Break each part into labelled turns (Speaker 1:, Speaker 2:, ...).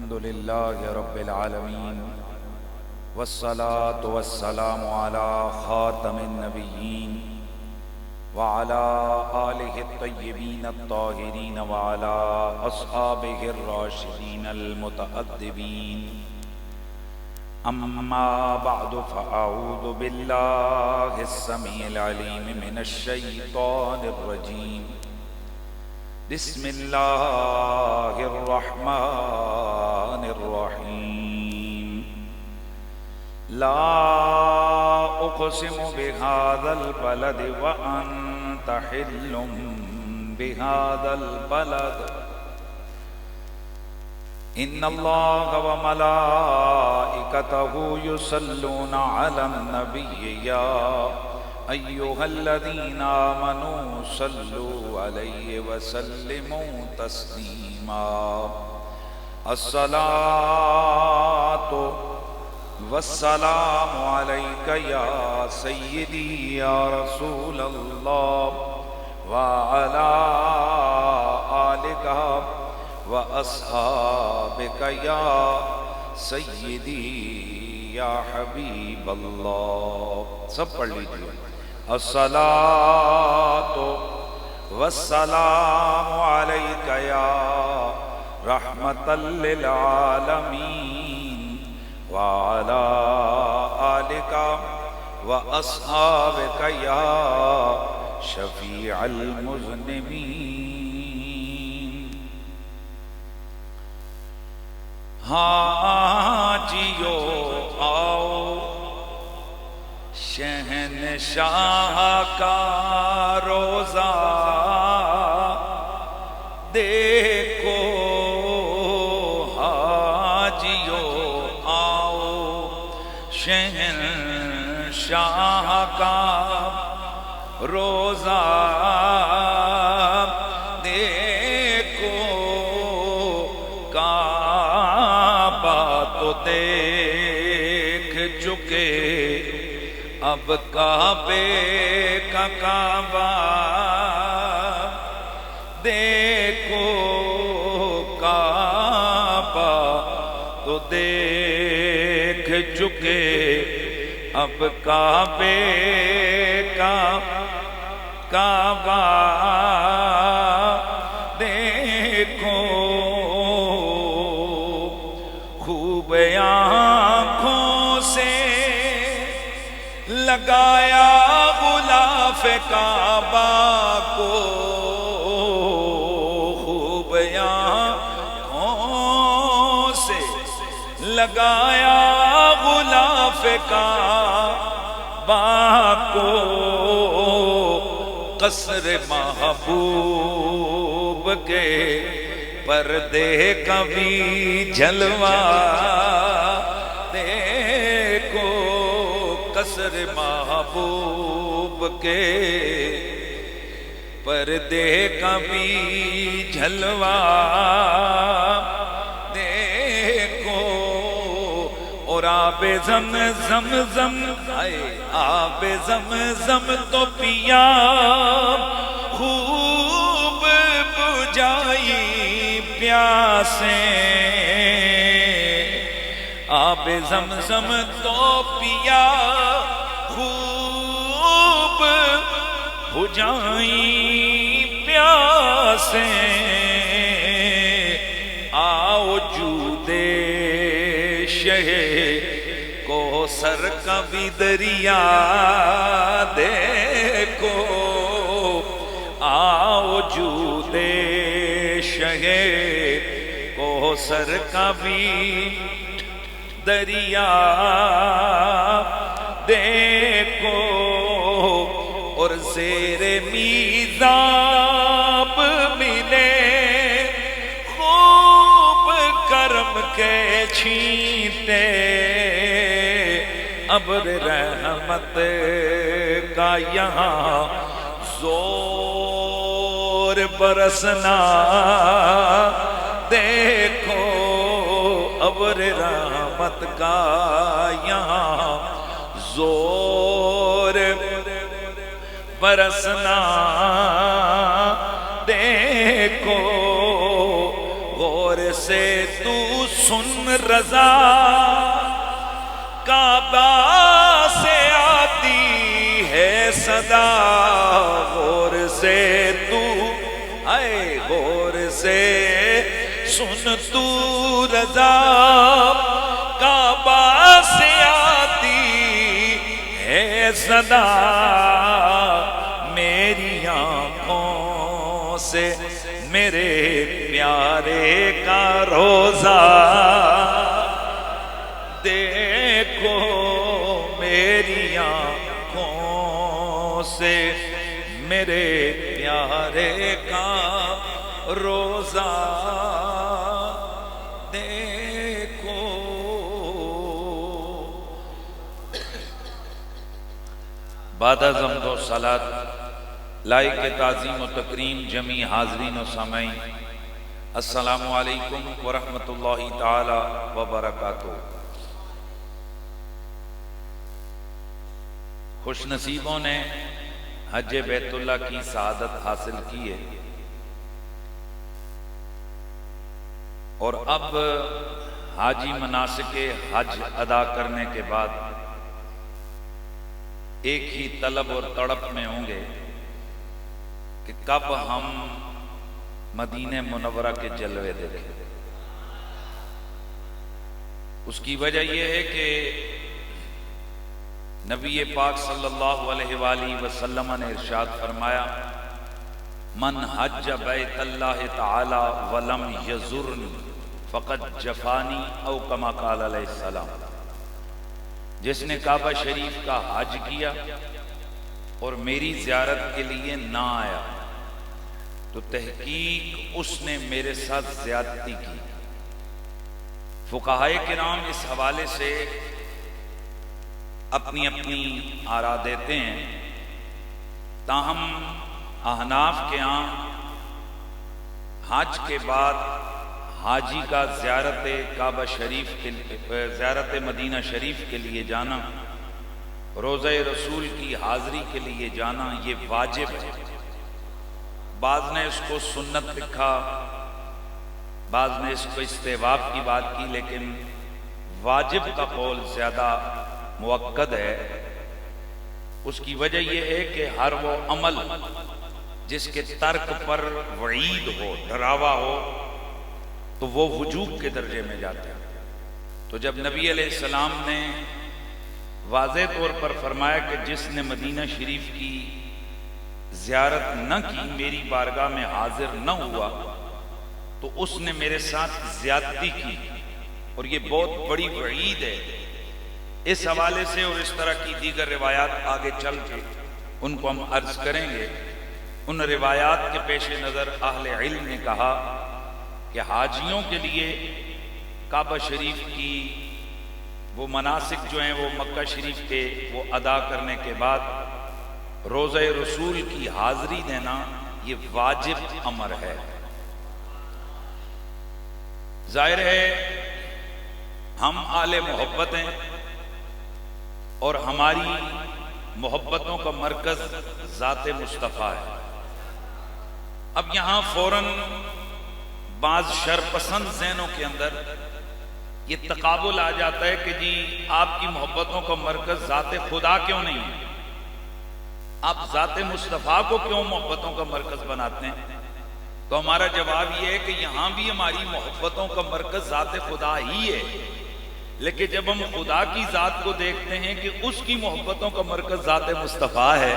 Speaker 1: الحمد لله رب العالمين والصلاة والسلام على خاتم النبيين وعلى آله الطيبين الطاهرين وعلى أصحابه الراشدين المتأدبين أما بعد فأعوذ بالله السميع العليم من الشيطان الرجيم بسم الله الرحمن الرحيم لا أقسم بهذا البلد وأنت حل بهذا البلد إن الله وملائكته يصلون على النبي يا أيها الذين آمنوا صلوا عليه وسلموا تسليما الصلاة والسلام عليك يا سيدي يا رسول الله وعلى آلك وأصحابك يا سيدي یا حبیب اللہ. سب پڑھ لیجئے. الصلاة والسلام علیک یا رحمت للعالمین وعلی آلک واصحابک یا شفیع المذنبین. ہاں جیو آؤ شہنشاہ کا روزہ دیکھو. ہاں جیو آؤ شہنشاہ کا روزہ دیکھ چکے اب کعبے کا کعبہ دیکھو. کعبہ تو دیکھ چکے اب کعبے کا کعبہ دیکھو. آنکھوں سے لگایا غلاف کعبہ کو. خوب آنکھوں سے لگایا غلاف کعبہ کو. قصر محبوب کے پردے کا بھی جلوہ دیکھو. قصر محبوب کے پردے کا بھی جلوہ دیکھو. اور آب زمزم آب زمزم تو پیا خوب بجائی پیاسیں. آب زمزم تو پیا خوب بجائی پیاسیں. آؤ جودے شہ کوثر کا بھی دریا دیکھو. آؤ جودے شہ کوثر کا بھی دریا دیکھو. اور زیر میزاب ملے خوب کرم کے چھینٹے. ابر رحمت کا یہاں زور برسنا دیکھو. ابر رحمت کا یہاں زور برسنا دیکھو. غور سے تو سن رضا کعبہ سے آتی ہے صدا، غور سے تو اے غور سے سن تو رضا کعبہ سے آتی ہے صدا، میری آنکھوں سے میرے پیارے کا روزہ دیکھو، میری آنکھوں سے میرے پیارے کا روزہ دیکھو۔ بعد از حمد و صلاۃ لائق تعظیم و تکریم جمی حاضرین و سامعین، السلام علیکم ورحمۃ اللہ تعالی وبرکاتہ۔ خوش نصیبوں نے حج بیت اللہ کی سعادت حاصل کی ہے، اور اب حاجی مناسک حج ادا کرنے کے بعد ایک ہی طلب اور تڑپ میں ہوں گے کہ کب ہم مدینہ منورہ کے جلوے دیکھیں۔ اس کی وجہ یہ ہے کہ نبی پاک صلی اللہ علیہ وآلہ وسلم نے ارشاد فرمایا، من حج بیت اللہ تعالی ولم یزرنی فقد جفانی، او کما قال علیہ السلام۔ جس نے کعبہ شریف کا حج کیا اور میری زیارت کے لیے نہ آیا تو تحقیق اس نے میرے ساتھ زیادتی کی۔ فقہائے کرام اس حوالے سے اپنی اپنی آراء دیتے ہیں، تاہم احناف کے ہاں حج کے بعد حاجی کا زیارت کعبہ شریف کے زیارت مدینہ شریف کے لیے جانا، روضہ رسول کی حاضری کے لیے جانا، یہ واجب ہے۔ بعض نے اس کو سنت لکھا، بعض نے اس کو استحباب کی بات کی، لیکن واجب کا قول زیادہ مؤکد ہے۔ اس کی وجہ یہ ہے کہ ہر وہ عمل جس کے ترک پر وعید ہو، ڈراوا ہو، تو وہ وجوب کے درجے میں جاتا ہے۔ تو جب نبی علیہ السلام نے واضح طور پر فرمایا کہ جس نے مدینہ شریف کی زیارت نہ کی، میری بارگاہ میں حاضر نہ ہوا، تو اس نے میرے ساتھ زیادتی کی، اور یہ بہت بڑی وعید ہے۔ اس حوالے سے اور اس طرح کی دیگر روایات آگے چل کے ان کو ہم عرض کریں گے۔ ان روایات کے پیش نظر اہل علم نے کہا کہ حاجیوں کے لیے کعبہ شریف کی وہ مناسک جو ہیں وہ مکہ شریف کے وہ ادا کرنے کے بعد روضہ رسول کی حاضری دینا یہ واجب امر ہے۔ ظاہر ہے ہم اہل محبت ہیں، اور ہماری محبتوں کا مرکز ذات مصطفیٰ ہے۔ اب یہاں فوراً بعض شرپسند ذہنوں کے اندر یہ تقابل آ جاتا ہے کہ جی آپ کی محبتوں کا مرکز ذات خدا کیوں نہیں ہے، آپ ذات مصطفیٰ کو کیوں محبتوں کا مرکز بناتے ہیں؟ تو ہمارا جواب یہ ہے کہ یہاں بھی ہماری محبتوں کا مرکز ذات خدا ہی ہے، لیکن جب ہم خدا کی ذات کو دیکھتے ہیں کہ اس کی محبتوں کا مرکز ذات مصطفیٰ ہے،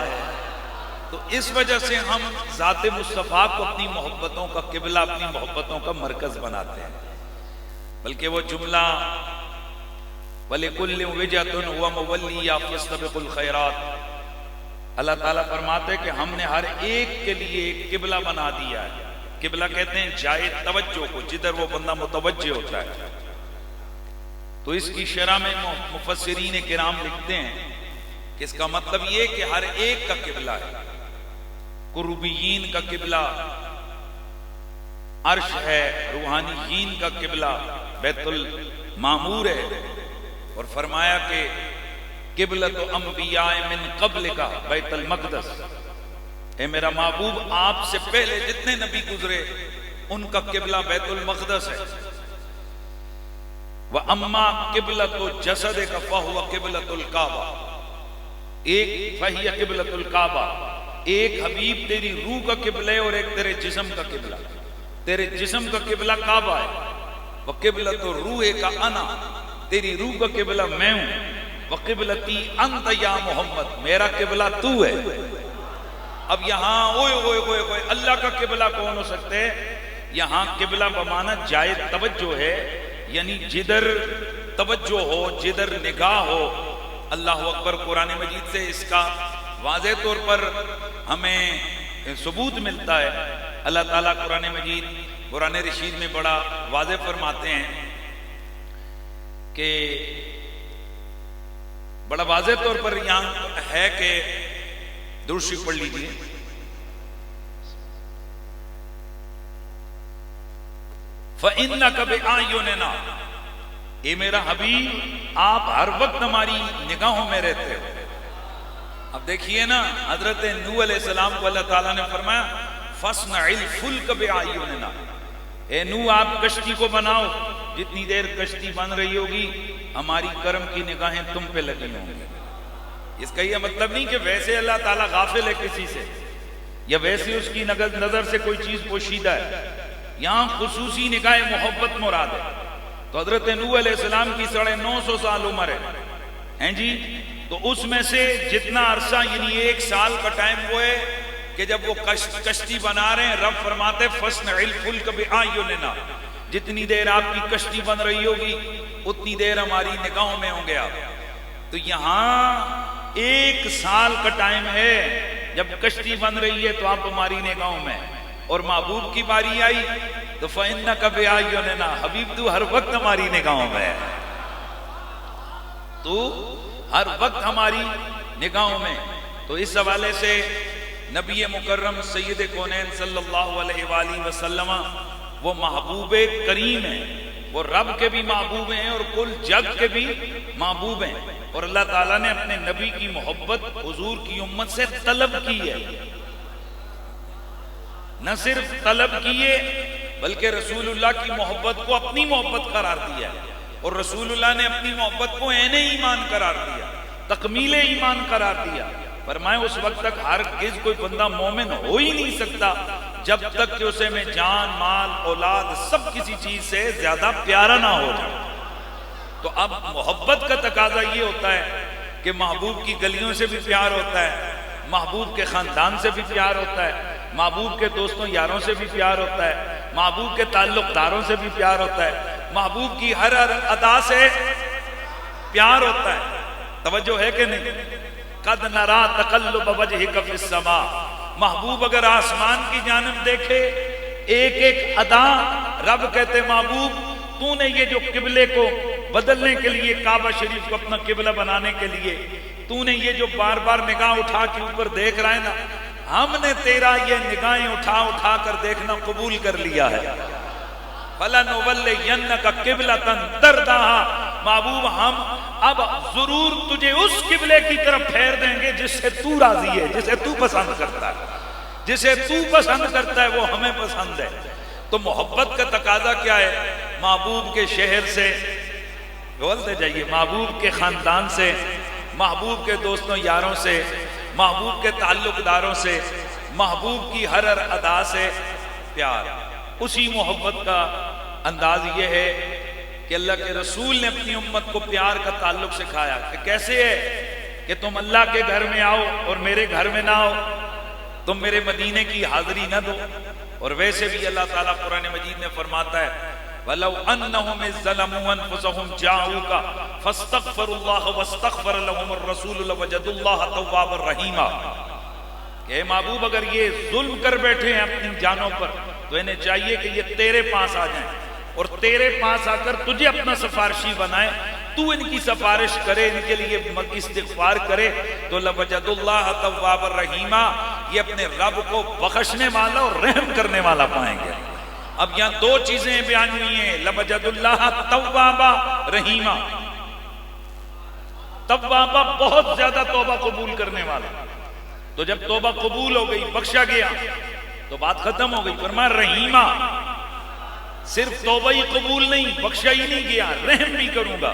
Speaker 1: تو اس وجہ سے ہم ذات مصطفیٰ کو اپنی محبتوں کا قبلہ، اپنی محبتوں کا مرکز بناتے ہیں۔ بلکہ وہ جملہ وَلِكُلِّ وِجْهَةٌ هُوَ مُوَلِّيهَا فَاسْتَبِقُوا الْخَيْرَاتِ، اللہ تعالیٰ فرماتے ہیں کہ ہم نے ہر ایک کے لیے ایک قبلہ بنا دیا ہے۔ قبلہ کہتے ہیں جائے توجہ کو، جدھر وہ بندہ متوجہ ہوتا ہے۔ تو اس کی شرح میں مفسرین کرام لکھتے ہیں کہ اس کا مطلب یہ کہ ہر ایک کا قبلہ ہے۔ قربیین کا قبلہ عرش ہے، روحانیین کا قبلہ بیت المعمور ہے، اور فرمایا کہ قبلۃ انبیاء من قبل کا بیت المقدس، اے میرا محبوب آپ سے پہلے جتنے نبی گزرے ان کا قبلہ بیت المقدس ہے۔ وَأَمَّا قِبْلَةُ جَسَدِكَ فَهُوَ قِبْلَةُ الْكَعْبَةِ، ایک فَهِيَ قِبْلَةُ الْكَعْبَةِ، ایک حبیب تیری روح کا قبلہ ہے اور ایک تیرے جسم کا قبلہ. تیرے جسم کا قبلہ کعبہ ہے. وَقِبْلَةُ رُوحِكَ أَنَا، تیری روح کا قبلہ میں ہوں. وَقِبْلَتِي أَنْتَ يَا محمد، میرا قبلہ تو ہے. اب یہاں اوئے اللہ کا قبلہ کون ہو سکتے ہے؟ یہاں قبلہ بمانا جائے توجہ ہے، یعنی جدھر توجہ ہو، جدھر نگاہ ہو. اللہ اکبر. قرآن مجید سے اس کا واضح طور پر ہمیں ثبوت ملتا ہے. اللہ تعالیٰ قرآن مجید قرآن رشید میں بڑا واضح فرماتے ہیں کہ بڑا واضح طور پر یہاں ہے کہ درود شریف پڑھ لیجیے. فَإِنَّكَ بِأَعْيُنِنَا، اے میرا حبیب آپ ہر وقت ہماری نگاہوں میں رہتے ہو. اب دیکھیے نا، حضرت نوح علیہ السلام کو اللہ تعالیٰ نے فرمایا فَاصْنَعِ الْفُلْكَ بِأَعْيُنِنَا، اے نوح آپ کشتی کو بناؤ، جتنی دیر کشتی بن رہی ہوگی ہماری کرم کی نگاہیں تم پہ لگی ہوں گی. اس کا یہ مطلب نہیں کہ ویسے اللہ تعالیٰ غافل ہے کسی سے، یا ویسے اس کی نظر سے کوئی چیز پوشیدہ ہے. یہاں خصوصی نگاہ محبت مراد ہے. تو حضرت نوح علیہ السلام کی 950 سال عمر ہے جی. تو اس میں سے جتنا عرصہ، یعنی 1 سال کا ٹائم وہ ہے کہ جب وہ کشتی بنا رہے ہیں، رب فرماتے فَاصْنَعِ الْفُلْكَ بِأَعْيُنِنَا، جتنی دیر آپ کی کشتی بن رہی ہوگی اتنی دیر ہماری نگاہوں میں ہوں گے آپ. تو یہاں 1 سال کا ٹائم ہے، جب کشتی بن رہی ہے تو آپ ہماری نگاہوں میں. اور محبوب کی باری آئی تو فَإِنَّكَ بِأَعْيُنِنَا، حبیب تو ہر وقت ہماری نگاہوں میں ہے، تو ہر وقت ہماری نگاہوں میں. تو اس حوالے سے نبی مکرم سید کونین صلی اللہ علیہ وآلہ وسلم وہ محبوب کریم ہیں، وہ رب کے بھی محبوب ہیں اور کل جگ کے بھی محبوب ہیں. اور اللہ تعالیٰ نے اپنے نبی کی محبت حضور کی امت سے طلب کی ہے. نہ صرف طلب کیے بلکہ رسول اللہ کی محبت کو اپنی محبت قرار دیا ہے. اور رسول اللہ نے اپنی محبت کو عین ایمان قرار دیا، تکمیل ایمان قرار دیا. فرمائے اس وقت تک ہرگز کوئی بندہ مومن ہو ہی نہیں سکتا جب تک کہ اسے میں جان، مال، اولاد، سب کسی چیز سے زیادہ پیارا نہ ہو جائے. تو اب محبت کا تقاضا یہ ہوتا ہے کہ محبوب کی گلیوں سے بھی پیار ہوتا ہے، محبوب کے خاندان سے بھی پیار ہوتا ہے، محبوب کے دوستوں یاروں سے بھی پیار ہوتا ہے، محبوب کے تعلق داروں سے بھی پیار ہوتا ہے، محبوب کی ہر ادا سے پیار ہوتا ہے. توجہ ہے کہ نہیں؟ قد نرا تقلب وجهك في السماء، محبوب اگر آسمان کی جانب دیکھے ایک ایک ادا، رب کہتے محبوب تو نے یہ جو قبلے کو بدلنے کے لیے، کعبہ شریف کو اپنا قبلہ بنانے کے لیے تو نے یہ جو بار بار نگاہ اٹھا کے اوپر دیکھ رہا ہے نا، ہم نے تیرا یہ نگاہیں اٹھا اٹھا کر دیکھنا قبول کر لیا ہے. فَلَنُوَلِّيَنَّكَ قِبْلَةً تَرْضَاهَا، محبوب ہم اب ضرور تجھے اس قبلے کی طرف پھیر دیں گے جس سے تو راضی ہے، جسے تو پسند کرتا ہے. جسے تو پسند کرتا ہے وہ ہمیں پسند ہے. تو محبت کا تقاضا کیا ہے؟ محبوب کے شہر سے بولتے جائیے، محبوب کے خاندان سے، محبوب کے دوستوں یاروں سے، محبوب کے تعلق داروں سے، محبوب کی ہر ادا سے پیار. اسی محبت کا انداز یہ ہے کہ اللہ کے رسول نے اپنی امت کو پیار کا تعلق سکھایا کہ کیسے ہے کہ تم اللہ کے گھر میں آؤ اور میرے گھر میں نہ آؤ، تم میرے مدینے کی حاضری نہ دو. اور ویسے بھی اللہ تعالیٰ قرآن مجید میں فرماتا ہے وَلَوْ أَنَّهُمْ إِذْ ظَلَمُوا أَنفُسَهُمْ جَاءُوكَ فَاسْتَغْفَرُوا اللَّهَ وَاسْتَغْفَرَ لَهُمُ الرَّسُولُ لَوَجَدُوا اللَّهَ تَوَّابًا رَحِيمًا. کہ اے محبوب اگر یہ ظلم کر بیٹھے ہیں اپنی جانوں پر تو انہیں چاہیے کہ یہ تیرے پاس آ جائیں اور تیرے پاس آ کر تجھے اپنا سفارشی بنائے، تو ان کی سفارش کرے، ان کے لیے استغفار کرے تو لَوَجَدُوا اللَّهَ تَوَّابًا رَحِيمًا، یہ اپنے رب کو بخشنے والا اور رحم کرنے والا پائیں گے. اب یہاں 2 چیزیں بیان ہوئی ہیں، لَوَجَدُوا اللَّهَ تَوَّابًا رَحِيمًا. توابا بہت زیادہ توبہ قبول کرنے والا. تو جب توبہ قبول ہو گئی، بخشا گیا، تو بات ختم ہو گئی. فرمایا رحیمہ، صرف توبہ ہی قبول نہیں، بخشا ہی نہیں گیا، رحم بھی کروں گا۔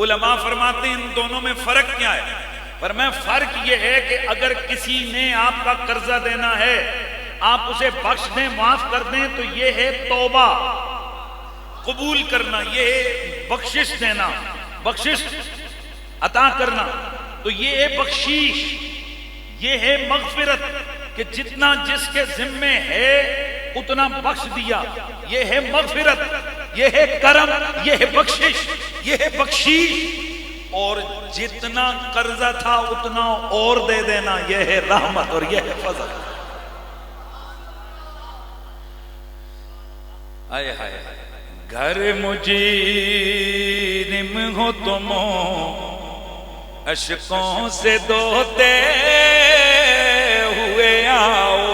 Speaker 1: علماء فرماتے ہیں ان دونوں میں فرق کیا ہے؟ فرمایا فرق یہ ہے کہ اگر کسی نے آپ کا قرضہ دینا ہے، آپ اسے بخش دیں، معاف کر دیں، تو یہ ہے توبہ، قبول کرنا، یہ ہے بخشش دینا، بخشش عطا کرنا، تو یہ ہے بخشیش، یہ ہے مغفرت کہ جتنا جس کے ذمے ہے اتنا بخش دیا، یہ ہے مغفرت، یہ ہے کرم، یہ ہے بخشش، یہ ہے بخشیش، اور جتنا قرضہ تھا اتنا اور دے دینا، یہ ہے رحمت اور یہ ہے فضل۔ آئے ہائے، گھر مجرم ہو تم اشکوں سے دھوتے ہوئے آؤ،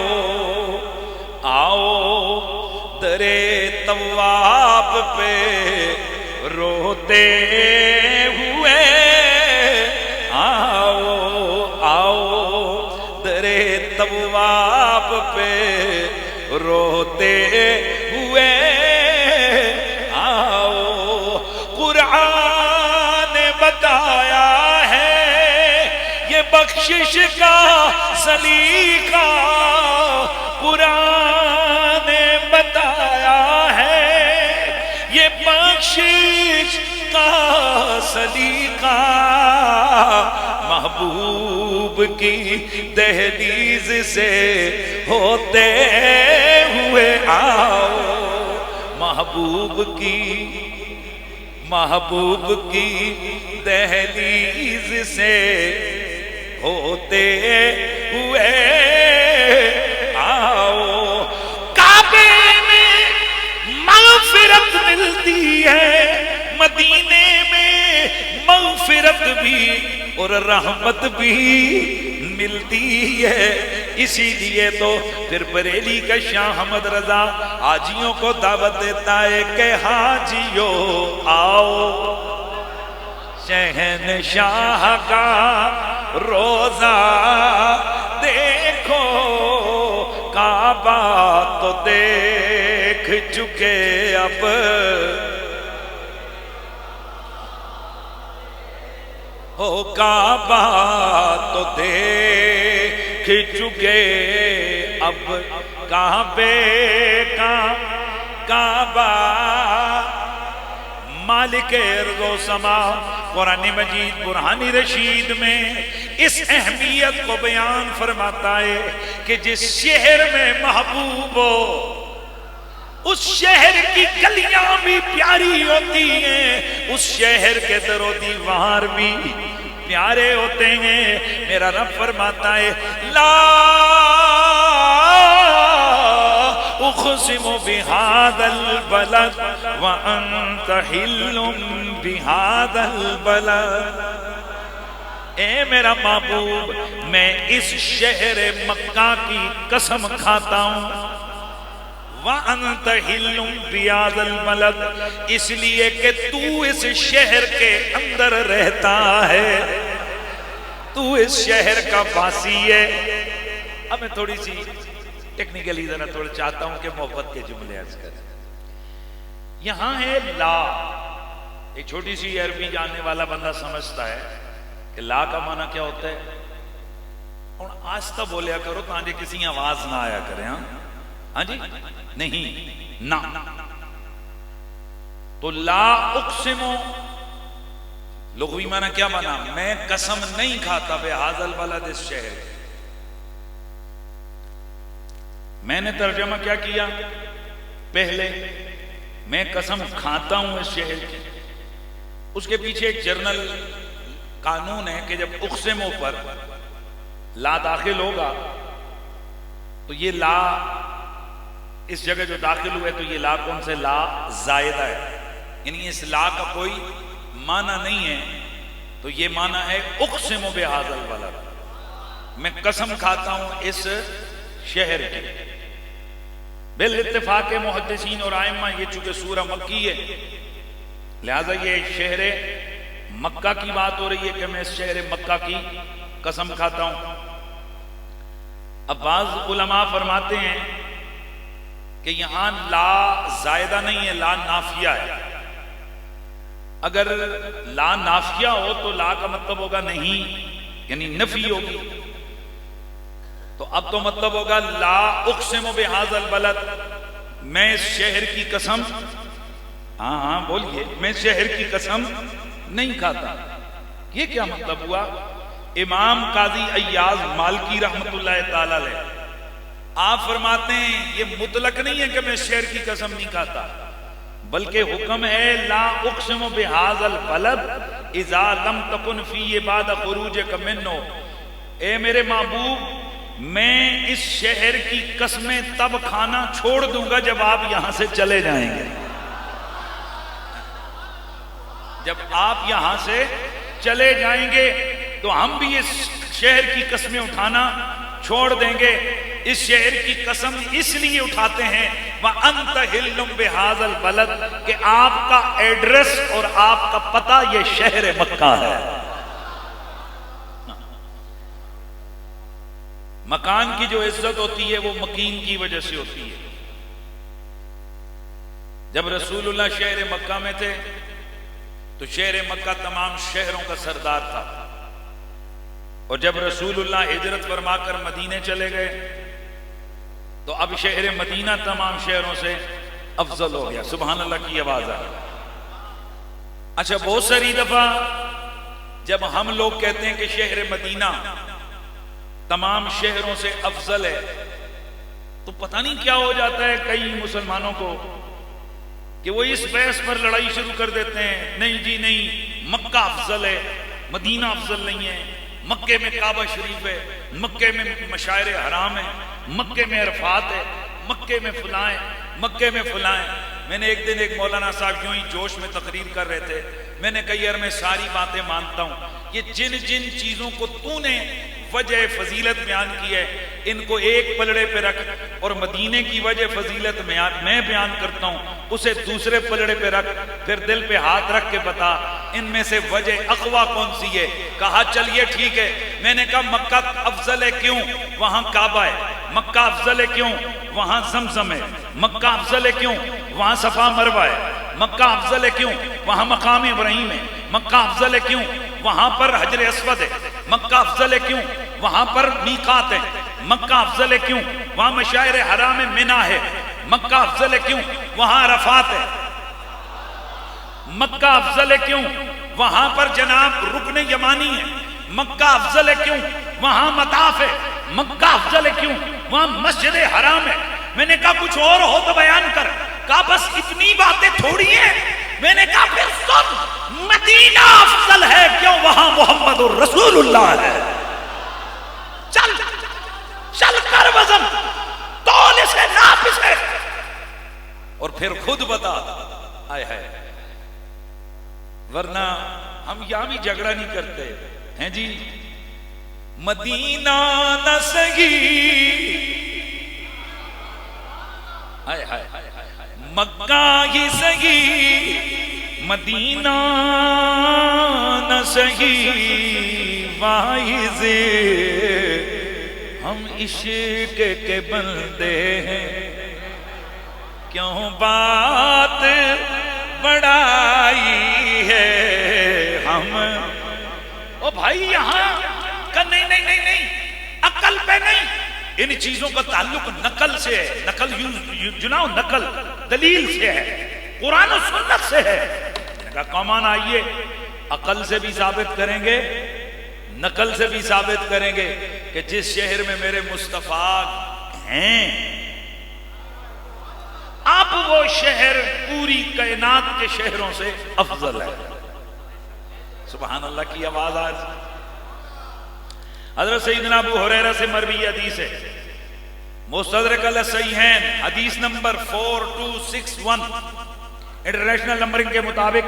Speaker 1: آؤ درے تواب پہ روتے ہوئے آؤ، آؤ درے تواب پہ روتے ہوئے آؤ۔ قرآن نے بتایا ہے یہ بخشش کا سلیقہ، قرآن نے بتایا ہے یہ بخشش کا سلیقہ، محبوب کی دہلیز سے ہوتے ہوئے آؤ، محبوب کی دہلیز سے ہوتے ہوئے آؤ۔ کعبے میں مغفرت ملتی ہے، مدینے میں مغفرت بھی اور رحمت بھی ملتی ہے، اسی لیے تو پھر بریلی کا شاہ احمد رضا حاجیوں کو دعوت دیتا ہے کہ حاجیو آؤ، شہنشاہ کا روزہ دیکھو، کعبہ تو دیکھ چکے اب، ہو کعبہ تو دیکھ چکے اب، کعبے کا کعبہ مالک ارض و سما قرآن مجید برہانی رشید میں اس اہمیت کو بیان فرماتا ہے کہ جس شہر میں محبوب ہو اس شہر کی گلیاں بھی پیاری ہوتی ہیں، اس شہر کے در و دیوار بھی پیارے ہوتے ہیں۔ میرا رب فرماتا ہے لا اقسم بهذا البلد وانت حل بهذا البلد، اے میرا محبوب میں اس شہر مکہ کی قسم کھاتا ہوں، وَأَنْتَ حِلٌّ بِهَذَا الْبَلَدِ، اس لیے کہ تو اس شہر کے اندر رہتا ہے، تو اس شہر کا باسی ہے۔ اب میں تھوڑی سی ٹیکنیکلی ذرا تھوڑا چاہتا ہوں کہ محبت کے جملے عرض کریں۔ یہاں ہے لا، ایک چھوٹی سی عربی جاننے والا بندہ سمجھتا ہے کہ لا کا معنی کیا ہوتا ہے، اور آہستہ بولیا کرو تاکہ کسی آواز نہ آیا کرے، ہاں جی نہیں نا، تو لا اقسم لغوی معنی کیا معنی، میں قسم نہیں کھاتا بہذا البلد، اس شہر۔ میں نے ترجمہ کیا کیا پہلے، میں قسم کھاتا ہوں اس شہر کی، اس کے پیچھے ایک جرنل قانون ہے کہ جب اقسموں پر لا داخل ہوگا تو یہ لا اس جگہ جو داخل ہوئے تو یہ لا کون سے لا زائدہ ہے، یعنی اس لا کا کوئی معنی نہیں ہے، تو یہ معنی ہے اقسم بہذا البلد، میں قسم کھاتا ہوں اس شہر کی۔ بالاتفاق محدثین اور ائمہ یہ چونکہ سورہ مکی ہے لہذا یہ شہر مکہ کی بات ہو رہی ہے کہ میں اس شہر مکہ کی قسم کھاتا ہوں۔ اب بعض علماء فرماتے ہیں کہ یہاں لا زائدہ نہیں ہے، لا نافیہ ہے۔ اگر لا نافیہ ہو تو لا کا مطلب ہوگا نہیں، یعنی نفی ہوگی، تو اب تو مطلب ہوگا لا اقسم بہذا البلد، میں اس شہر کی قسم، ہاں بولیے، میں شہر کی قسم نہیں کھاتا۔ یہ کیا مطلب ہوا؟ امام قاضی ایاز مالکی رحمت اللہ تعالی علیہ آپ فرماتے ہیں یہ مطلق نہیں ہے کہ میں شہر کی قسم نہیں کھاتا، بلکہ حکم ہے لا اقسم بہذا البلد اذا لم تکن فی بعد خروجک منہ، اے میرے محبوب میں اس شہر کی قسمیں تب کھانا چھوڑ دوں گا جب آپ یہاں سے چلے جائیں گے۔ جب آپ یہاں سے چلے جائیں گے تو ہم بھی اس شہر کی قسمیں اٹھانا چھوڑ دیں گے۔ اس شہر کی قسم اس لیے اٹھاتے ہیں وَأَنْتَ حِلٌّ بِهَذَا الْبَلَدِ کہ آپ کا ایڈریس اور آپ کا پتہ یہ شہر مکہ ہے۔ مکان کی جو عزت ہوتی ہے وہ مکین کی وجہ سے ہوتی ہے۔ جب رسول اللہ شہر مکہ میں تھے تو شہر مکہ تمام شہروں کا سردار تھا، اور جب رسول اللہ ہجرت فرما کر مدینے چلے گئے تو اب شہر مدینہ تمام شہروں سے افضل ہو گیا۔ سبحان اللہ کی آواز آئی۔ اچھا، بہت ساری دفعہ جب ہم لوگ کہتے ہیں کہ شہر مدینہ تمام شہروں سے افضل ہے تو پتہ نہیں کیا ہو جاتا ہے کئی مسلمانوں کو کہ وہ اس بحث پر لڑائی شروع کر دیتے ہیں، نہیں جی نہیں، مکہ افضل ہے، مدینہ افضل نہیں ہے، مکے میں کعبہ شریف ہے، مکے میں مشاعر حرام ہے، مکے میں عرفات ہے، مکے میں فلاں ہے، مکے میں فلاں ہے۔ میں نے ایک دن ایک مولانا صاحب یوں ہی جوش میں تقریر کر رہے تھے، میں نے کہا یار میں ساری باتیں مانتا ہوں، یہ جن جن چیزوں کو تو نے وجہ فضیلت بیان کی ہے ان کو ایک پلڑے پہ رکھ، اور مدینے کی وجہ فضیلت میں بیان کرتا ہوں اسے دوسرے پلڑے پہ رکھ، پھر دل پہ ہاتھ رکھ کے بتا ان میں سے وجہ اقوی کون سی ہے۔ کہا چلیے ٹھیک ہے۔ میں نے کہا مکہ افضل ہے کیوں؟ وہاں کعبہ ہے۔ مکہ افضل ہے کیوں؟ وہاں زمزم ہے۔ مکہ افضل ہے کیوں؟ وہاں صفا مروہ ہے۔ مکہ افضل ہے کیوں؟ وہاں مقام ابراہیم ہے۔ مکہ افضل ہے کیوں؟ وہاں پر حجر اسود ہے۔ مکہ افضل ہے کیوں؟ وہاں پر میقات ہے۔ مکہ افضل ہے کیوں؟ وہاں مشاعر حرام منی ہے۔ مکہ افضل ہے کیوں؟ وہاں عرفات ہے۔ مکہ افضل ہے کیوں؟ وہاں پر جناب رکن یمانی ہے۔ مکہ افضل ہے کیوں؟ وہاں مطاف ہے۔ مکہ افضل ہے کیوں؟ وہاں مسجد حرام ہے۔ میں نے کہا کچھ اور ہو تو بیان کر۔ کہا بس اتنی باتیں تھوڑی ہیں۔ میں نے کہا پھر سن، مدینہ افضل ہے کیوں؟ وہاں محمد الرسول اللہ ہے۔ چل چل کر وزن تول اسے ناپ اسے اور پھر خود بتا۔ آئے ہے، ورنہ ہم یہاں بھی جھگڑا نہیں کرتے ہیں جی، مدینہ نہ سہی، آئے ہائے مکہ ہی سہی، مدینہ نہ سہی، واعظ ہم عشق کے بندے ہیں، کیوں بات بڑائی ہے ہم۔ او بھائی یہاں کہ نہیں عقل پہ نہیں، ان چیزوں کا تعلق نقل سے ہے، نقل جناؤ نقل دلیل سے ہے، قرآن و سنت سے ہے۔ کہا کمان آئیے، عقل سے بھی ثابت کریں گے، نقل سے بھی ثابت کریں گے کہ جس شہر میں میرے مصطفیٰ ہیں اب وہ شہر پوری کائنات کے شہروں سے افضل ہے۔ سبحان اللہ کی آواز آج۔ حضرت سیدنا ابو ہریرہ سے مروی حدیث ہے، مستدرک علی الصحیحین حدیث نمبر 4261، انٹرنیشنل نمبرنگ کے مطابق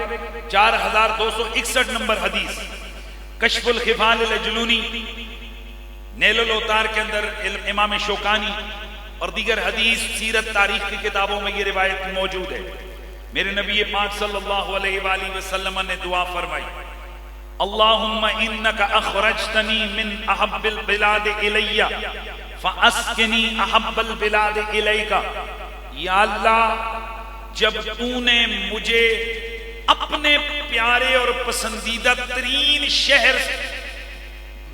Speaker 1: 4261 نمبر حدیث، کشف الخفال الجلونی، نیل الاوتار کے اندر امام شوکانی اور دیگر حدیث سیرت تاریخ کی کتابوں میں یہ روایت موجود ہے۔ میرے نبی پاک صلی اللہ علیہ وآلہ وسلم نے دعا فرمائی، اللہم انکا اخرجتنی من احب البلاد الی فاسکنی احب البلاد الیکا، یا اللہ جب تو نے مجھے اپنے پیارے اور پسندیدہ ترین شہر،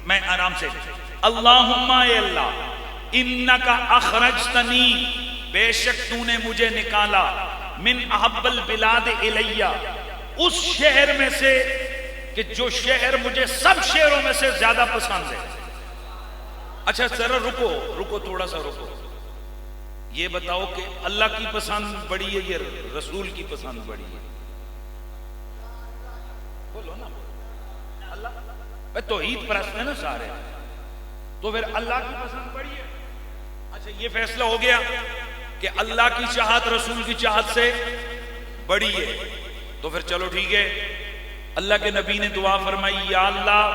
Speaker 1: میں آرام سے، اللہم اے اللہ انکا اخرجتنی، بے شک تو نے مجھے نکالا، من احب البلاد الیہ، اس شہر میں سے کہ جو شہر مجھے سب شہروں میں سے زیادہ پسند ہے۔ اچھا ذرا رکو تھوڑا سا رکو، یہ بتاؤ کہ اللہ کی پسند بڑی ہے یا رسول کی پسند بڑی ہے؟ بولو نا، اللہ توحید پرست ہے نا سارے، تو پھر اللہ کی پسند بڑی ہے۔ اچھا یہ فیصلہ ہو گیا کہ اللہ کی چاہت رسول کی چاہت سے بڑی ہے، تو پھر چلو ٹھیک ہے، اللہ کے نبی نے دعا فرمائی، یا اللہ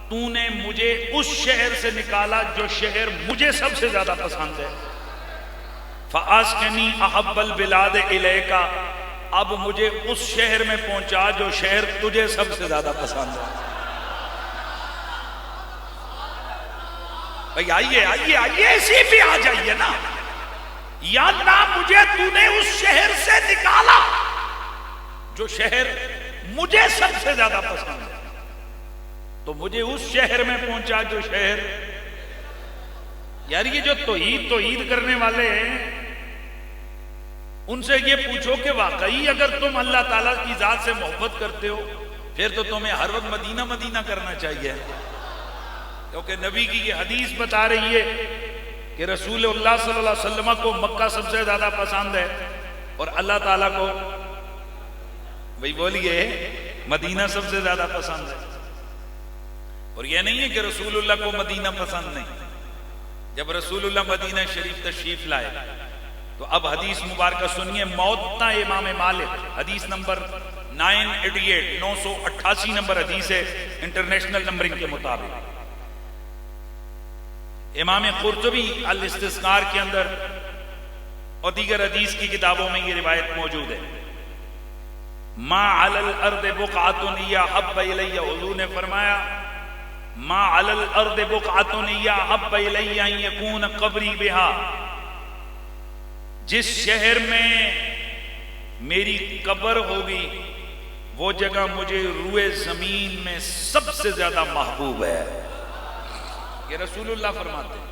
Speaker 1: تو نے مجھے اس شہر سے نکالا جو شہر مجھے سب سے زیادہ پسند ہے، فَأَسْكَنِي أَحَبَّ الْبِلَادِ إِلَيْكَ، اب مجھے اس شہر میں پہنچا جو شہر تجھے سب سے زیادہ پسند ہے۔ بھئی آئیے ایسی بھی آ جائیے نا، یا اللہ مجھے تو نے اس شہر سے نکالا جو شہر مجھے سب سے زیادہ پسند ہے، تو مجھے اس شہر میں پہنچا جو شہر، یار یہ جو توحید کرنے والے ہیں ان سے یہ پوچھو کہ واقعی اگر تم اللہ تعالیٰ کی ذات سے محبت کرتے ہو پھر تو تمہیں ہر وقت مدینہ مدینہ کرنا چاہیے، کیونکہ نبی کی یہ حدیث بتا رہی ہے کہ رسول اللہ صلی اللہ علیہ وسلم کو مکہ سب سے زیادہ پسند ہے اور اللہ تعالیٰ کو بھئی بولیے مدینہ سب سے زیادہ پسند ہے۔ اور یہ نہیں ہے کہ رسول اللہ کو مدینہ پسند نہیں، جب رسول اللہ مدینہ شریف تشریف لائے تو اب حدیث مبارکہ سنیے، موطا امام مالک حدیث نمبر 988 988 نمبر حدیث ہے انٹرنیشنل نمبرنگ کے مطابق۔ امام قرطبی الاستذکار کے اندر اور دیگر حدیث کی کتابوں میں یہ روایت موجود ہے، ما علی الارض بقعۃ یا احب الی، حضور نے فرمایا ما علی الارض بقعۃ یا احب الی ان یکون قبری بہا، جس شہر میں میری قبر ہوگی وہ جگہ مجھے روئے زمین میں سب سے زیادہ محبوب ہے، یہ رسول اللہ فرماتے ہیں۔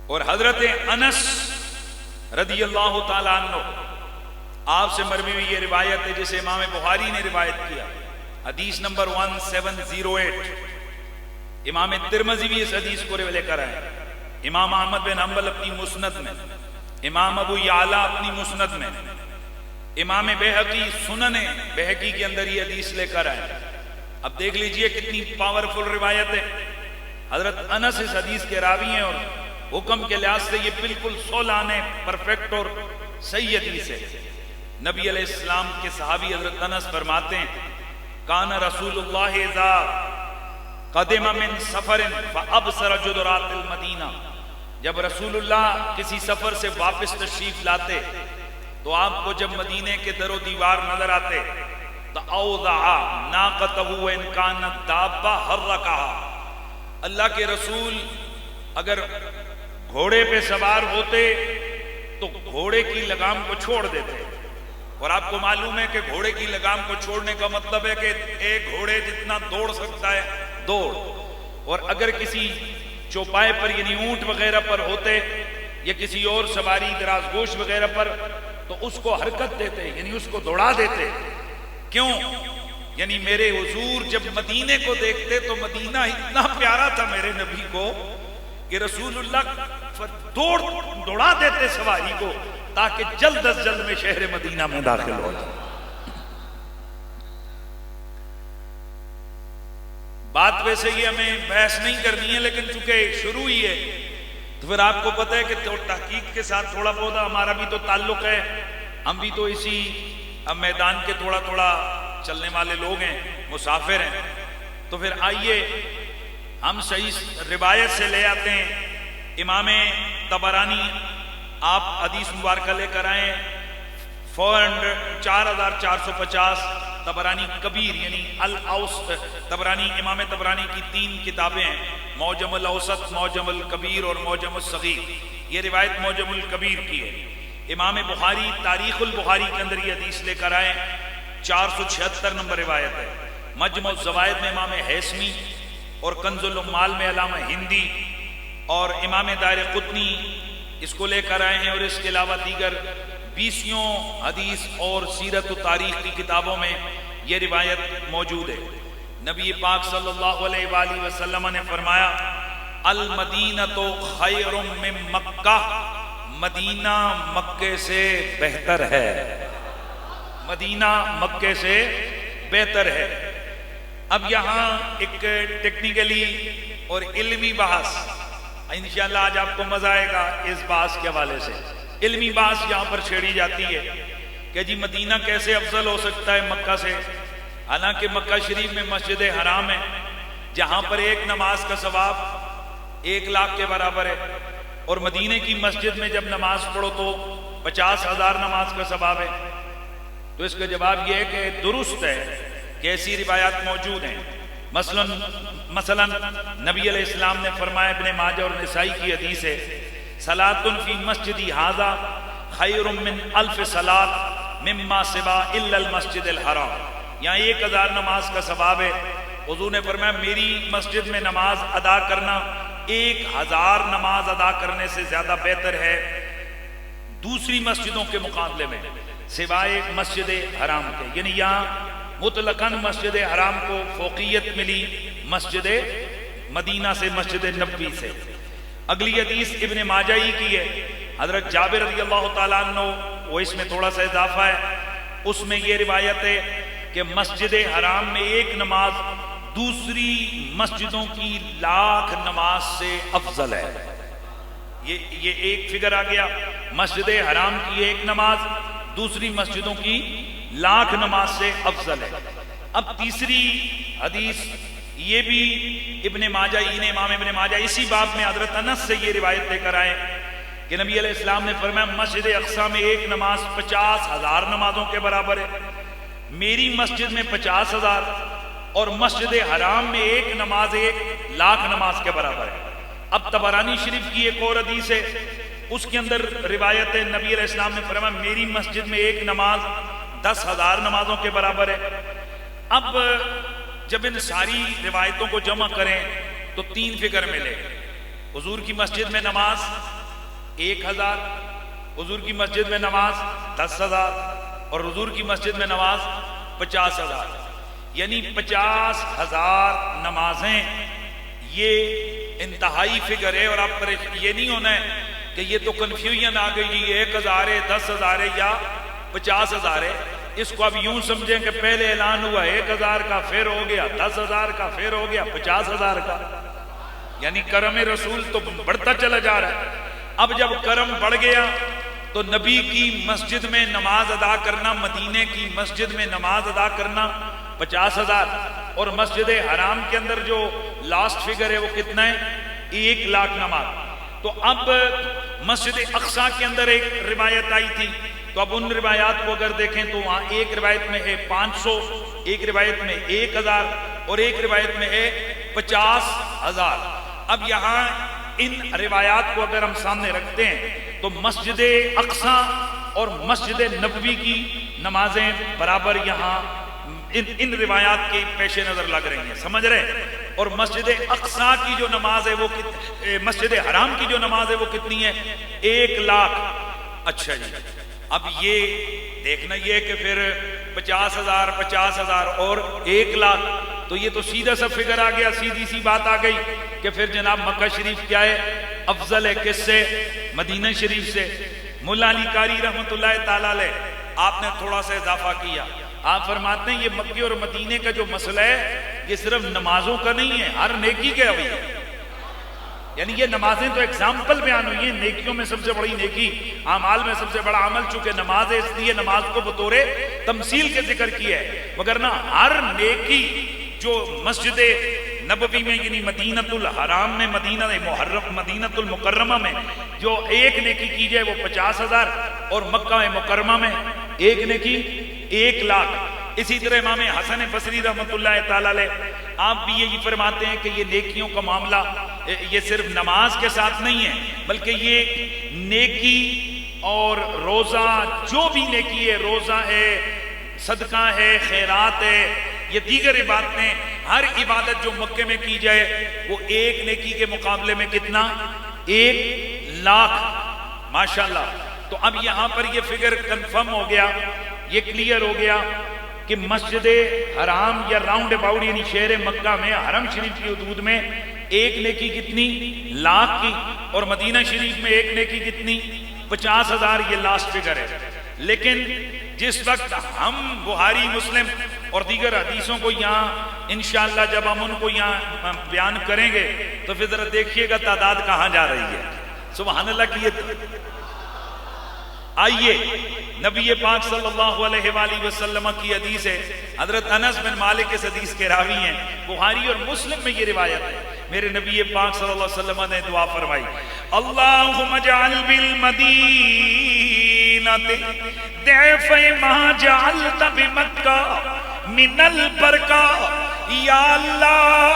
Speaker 1: اور حضرت انس رضی اللہ تعالیٰ عنہ آپ سے مروی ہوئی یہ روایت ہے جسے امام بخاری نے روایت کیا، حدیث نمبر 1708، امام ترمذی بھی اس حدیث کو لے کر آئے، امام احمد بن حنبل اپنی مسند میں، امام ابو یعلا اپنی مسند میں، امام بہقی سنن بہقی کے اندر یہ حدیث لے کر آئے۔ اب دیکھ لیجئے کتنی پاورفل روایت ہے، حضرت انس اس حدیث کے راوی ہیں اور حکم کے لحاظ سے یہ بالکل سولانے پرفیکٹ اور صحیح حدیث ہے۔ نبی علیہ السلام کے صحابی حضرت انس فرماتے ہیں، کان رسول اللہ اذا قدم من سفر فابصر جدرات المدینہ، جب رسول اللہ کسی سفر سے واپس تشریف لاتے تو آپ کو جب مدینے کے در و دیوار نظر آتے تَأَوْضَعَ نَاقَتَهُ وَإِنْ كَانَتْ دَابَّةً حَرَّكَهَا، اللہ کے رسول اگر گھوڑے پہ سوار ہوتے تو گھوڑے کی لگام کو چھوڑ دیتے، اور آپ کو معلوم ہے کہ گھوڑے کی لگام کو چھوڑنے کا مطلب ہے کہ ایک گھوڑے جتنا دوڑ سکتا ہے دوڑ، اور اگر کسی چوپائے پر یعنی اونٹ وغیرہ پر ہوتے یا کسی اور سواری دراز گوش وغیرہ پر تو اس کو حرکت دیتے یعنی اس کو دوڑا دیتے۔ کیوں؟ یعنی میرے حضور جب مدینے کو دیکھتے تو مدینہ اتنا پیارا تھا میرے نبی کو کہ رسول اللہ دوڑا دیتے سواری کو تاکہ جلد از جلد میں شہر مدینہ میں داخل ہو جائے۔ بات ویسے ہی ہمیں بحث نہیں کرنی ہے لیکن چونکہ شروع ہی ہے تو پھر آپ کو پتہ ہے کہ تحقیق کے ساتھ تھوڑا بہت ہمارا بھی تو تعلق ہے، ہم بھی تو اسی میدان کے تھوڑا تھوڑا چلنے والے لوگ ہیں، مسافر ہیں، تو پھر آئیے ہم صحیح روایت سے لے آتے ہیں۔ امام طبرانی آپ حدیث مبارکہ لے کر آئیں 4450، طبرانی کبیر یعنی الاوسط، طبرانی امام طبرانی کی 3 کتابیں ہیں، معجم الاوسط، معجم الکبیر اور معجم الصغیر۔ یہ روایت معجم الکبیر کی ہے۔ امام بخاری تاریخ البخاری کے اندر یہ حدیث لے کر آئے، 476 نمبر روایت ہے۔ مجمع الزوائد میں امام حیثمی اور کنز العمال میں علامہ ہندی اور امام دارقطنی اس کو لے کر آئے ہیں، اور اس کے علاوہ دیگر 20 حدیث اور سیرت و تاریخ کی کتابوں میں یہ روایت موجود ہے۔ نبی پاک صلی اللہ علیہ وآلہ وسلم نے فرمایا المدینۃ خیر من مکہ، مدینہ مکے سے بہتر ہے، مدینہ مکے سے بہتر ہے۔ اب یہاں ایک ٹیکنیکلی اور علمی بحث، انشاءاللہ آج آپ کو مزہ آئے گا اس بحث کے حوالے سے۔ علمی بحث یہاں پر چھیڑی جاتی ہے کہ جی مدینہ کیسے افضل ہو سکتا ہے مکہ سے، حالانکہ مکہ شریف میں مسجد حرام ہے جہاں پر ایک نماز کا ثواب 1 لاکھ کے برابر ہے، اور مدینے کی مسجد میں جب نماز پڑھو تو 50,000 نماز کا ثواب ہے۔ تو اس کا جواب یہ ہے کہ درست ہے کہ ایسی روایات موجود ہیں۔ مثلا نبی علیہ السلام نے فرمایا، ابن ماجہ اور نسائی کی حدیث ہے، صلاۃ فی مسجدی ھذا خیر من 1000 صلاۃ مما سوا الا المسجد الحرام۔ یہاں 1000 نماز کا ثواب ہے۔ حضور نے فرمایا میری مسجد میں نماز ادا کرنا 1000 نماز ادا کرنے سے زیادہ بہتر ہے دوسری مسجدوں کے مقابلے میں سوائے مسجد حرام کے۔ یعنی یہاں مطلقاً مسجد حرام کو فوقیت ملی مسجد مدینہ سے، مسجد نبوی سے۔ اگلی حدیث ابن ماجہ ہی کی ہے، حضرت جابر رضی اللہ تعالیٰ عنہ، وہ اس میں تھوڑا سا اضافہ ہے، اس میں یہ روایت ہے کہ مسجد حرام میں 1 نماز دوسری مسجدوں کی 1,00,000 نماز سے افضل ہے۔ یہ ایک فگر آ گیا، مسجد حرام کی 1 نماز دوسری مسجدوں کی 1,00,000 نماز سے افضل ہے۔ اب تیسری حدیث یہ بھی ابن ماجہ ہی نے، امام ابن ماجہ اسی باب میں حضرت انس سے یہ روایت لے کر آئے کہ نبی علیہ السلام نے فرمایا مسجد اقصی میں 1 نماز 50,000 نمازوں کے برابر ہے، میری مسجد میں 50,000 اور مسجد حرام میں 1 نماز 1,00,000 نماز کے برابر ہے۔ اب طبرانی شریف کی ایک اور حدیث ہے، اس کے اندر روایت ہے نبی علیہ السلام نے فرمایا میری مسجد میں 1 نماز 10,000 نمازوں کے برابر ہے۔ اب جب ان ساری روایتوں کو جمع کریں تو 3 فگر ملے، حضور کی مسجد میں نماز 1,000، حضور کی مسجد میں نماز 10,000 اور حضور کی مسجد میں نماز 50,000، یعنی 50,000 نمازیں۔ یہ انتہائی فگر ہے، اور آپ پر یہ نہیں ہونا ہے کہ یہ تو کنفیوژن آ گئی 1,000 ہے 10,000 ہے یا 50,000 ہے۔ اس کو اب یوں سمجھیں کہ پہلے اعلان ہوا 1,000 کا، پھر ہو گیا 10,000 کا، پھر ہو گیا 50,000 کا، یعنی کرم رسول تو بڑھتا چلا جا رہا ہے۔ اب جب کرم بڑھ گیا تو نبی کی مسجد میں نماز ادا کرنا، مدینے کی مسجد میں نماز ادا کرنا 50,000، اور مسجد حرام کے اندر جو لاسٹ فگر ہے وہ کتنا ہے 1,00,000 نماز۔ تو اب مسجد اقصی کے اندر ایک روایت آئی تھی، تو اب ان روایات کو اگر دیکھیں تو وہاں ایک روایت میں ہے 500، ایک روایت میں 1,000 اور ایک روایت میں ہے 50,000۔ اب یہاں ان روایات کو اگر ہم سامنے رکھتے ہیں تو مسجد اقصی اور مسجد نبوی کی نمازیں برابر یہاں ان روایات کے پیش نظر لگ رہی ہیں، سمجھ رہے ہیں؟ اور مسجد اقصی کی جو نماز ہے وہ مسجد حرام کی جو نماز ہے وہ کتنی ہے 1,00,000۔ اچھا جی، اب یہ دیکھنا یہ کہ پھر 50,000 50,000 اور 1,00,000، تو یہ تو سیدھا سا فگر آ گیا، سیدھی سی بات آ گئی کہ پھر جناب مکہ شریف کیا ہے افضل ہے، کس سے؟ مدینہ شریف سے۔ مولا علی قاری رحمۃ اللہ تعالی علیہ آپ نے تھوڑا سا اضافہ کیا، آپ فرماتے ہیں یہ مکے اور مدینے کا جو مسئلہ ہے یہ صرف نمازوں کا نہیں ہے، ہر نیکی کا بھی ہے۔ یعنی یہ نمازیں تو ایگزامپل بیان ہوئی ہیں، نیکیوں میں سب سے بڑی نیکی، اعمال میں سب سے بڑا عمل چونکہ نماز ہے، اس لیے نماز کو بطور تمثیل کے ذکر کیا ہے، مگر نہ ہر نیکی جو مسجد نبوی میں یعنی مدینۃ الحرام میں، مدینۃ المکرمہ میں جو ایک نیکی کی جائے وہ 50,000، اور مکہ مکرمہ میں ایک نیکی 1,00,000۔ اسی طرح امام حسن بصری رحمۃ اللہ تعالی علیہ آپ بھی یہی فرماتے ہیں کہ یہ نیکیوں کا معاملہ یہ صرف نماز کے ساتھ نہیں ہے، بلکہ یہ نیکی اور روزہ، جو بھی نیکی ہے، روزہ ہے، صدقہ ہے، خیرات ہے، یہ دیگر عبادتیں، ہر عبادت جو مکے میں کی جائے وہ ایک نیکی کے مقابلے میں کتنا؟ 1,00,000۔ ماشاءاللہ۔ تو اب یہاں پر یہ فگر کنفرم ہو گیا، یہ کلیئر ہو گیا کہ مسجد حرام یا راؤنڈ اباؤٹ یعنی شہر مکہ میں حرم شریف کی حدود میں ایک نیکی کتنی؟ 1,00,000 کی، اور مدینہ شریف میں ایک نیکی کتنی؟ 50,000۔ یہ لاسٹ فگر ہے۔ لیکن جس وقت ہم بخاری مسلم اور دیگر حدیثوں کو یہاں انشاءاللہ جب ہم ان کو یہاں بیان کریں گے تو پھر ذرا دیکھیے گا تعداد کہاں جا رہی ہے۔ سبحان اللہ کی۔ آئیے نبی پاک صلی اللہ علیہ وآلہ وسلم کی حدیث ہے، حضرت انس بن مالک اس حدیث کے راوی ہیں، بخاری اور مسلم میں یہ روایت ہے۔ میرے نبی پاک صلی اللہ علیہ وسلم نے دعا فرمائی، اللہم اجعل بالمدینہ ضعف ما جعلت بمکہ من البرکہ۔ یا اللہ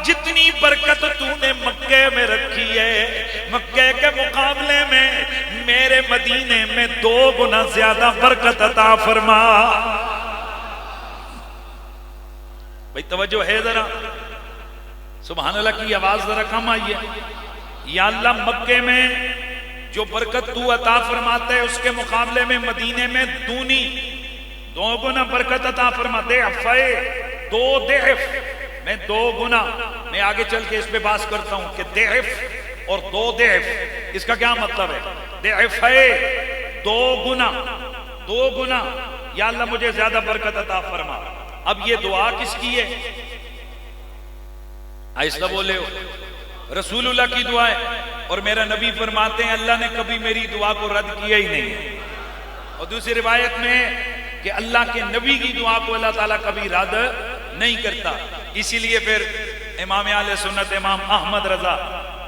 Speaker 1: جتنی برکت تو نے مکے میں رکھی ہے، مکے کے مقابلے میں میرے مدینے میں 2 گنا زیادہ برکت عطا فرما۔ بھئی توجہ ہے ذرا، سبحان اللہ کی آواز ذرا کم آئی ہے۔ یا اللہ مکے میں جو برکت تو عطا فرماتا ہے اس کے مقابلے میں مدینے میں 2 گنا برکت عطا فرما۔ ضعف 2 ضعف میں 2 گنا، میں آگے چل کے اس پہ بات کرتا ہوں کہ ضعف اور 2 ضعف اس کا کیا مطلب ہے۔ ضعف ہے 2 گنا، 2 گنا، یا اللہ مجھے زیادہ برکت عطا فرما۔ اب یہ دعا کس کی ہے؟ آہستہ بولے ہو، رسول اللہ کی دعا ہے، اور میرا نبی فرماتے ہیں اللہ نے کبھی میری دعا کو رد کیا ہی نہیں ہے۔ اور دوسری روایت میں کہ اللہ کے نبی کی دعا کو اللہ تعالیٰ کبھی رد نہیں کرتا۔ اسی لیے پھر امام اہل سنت امام احمد رضا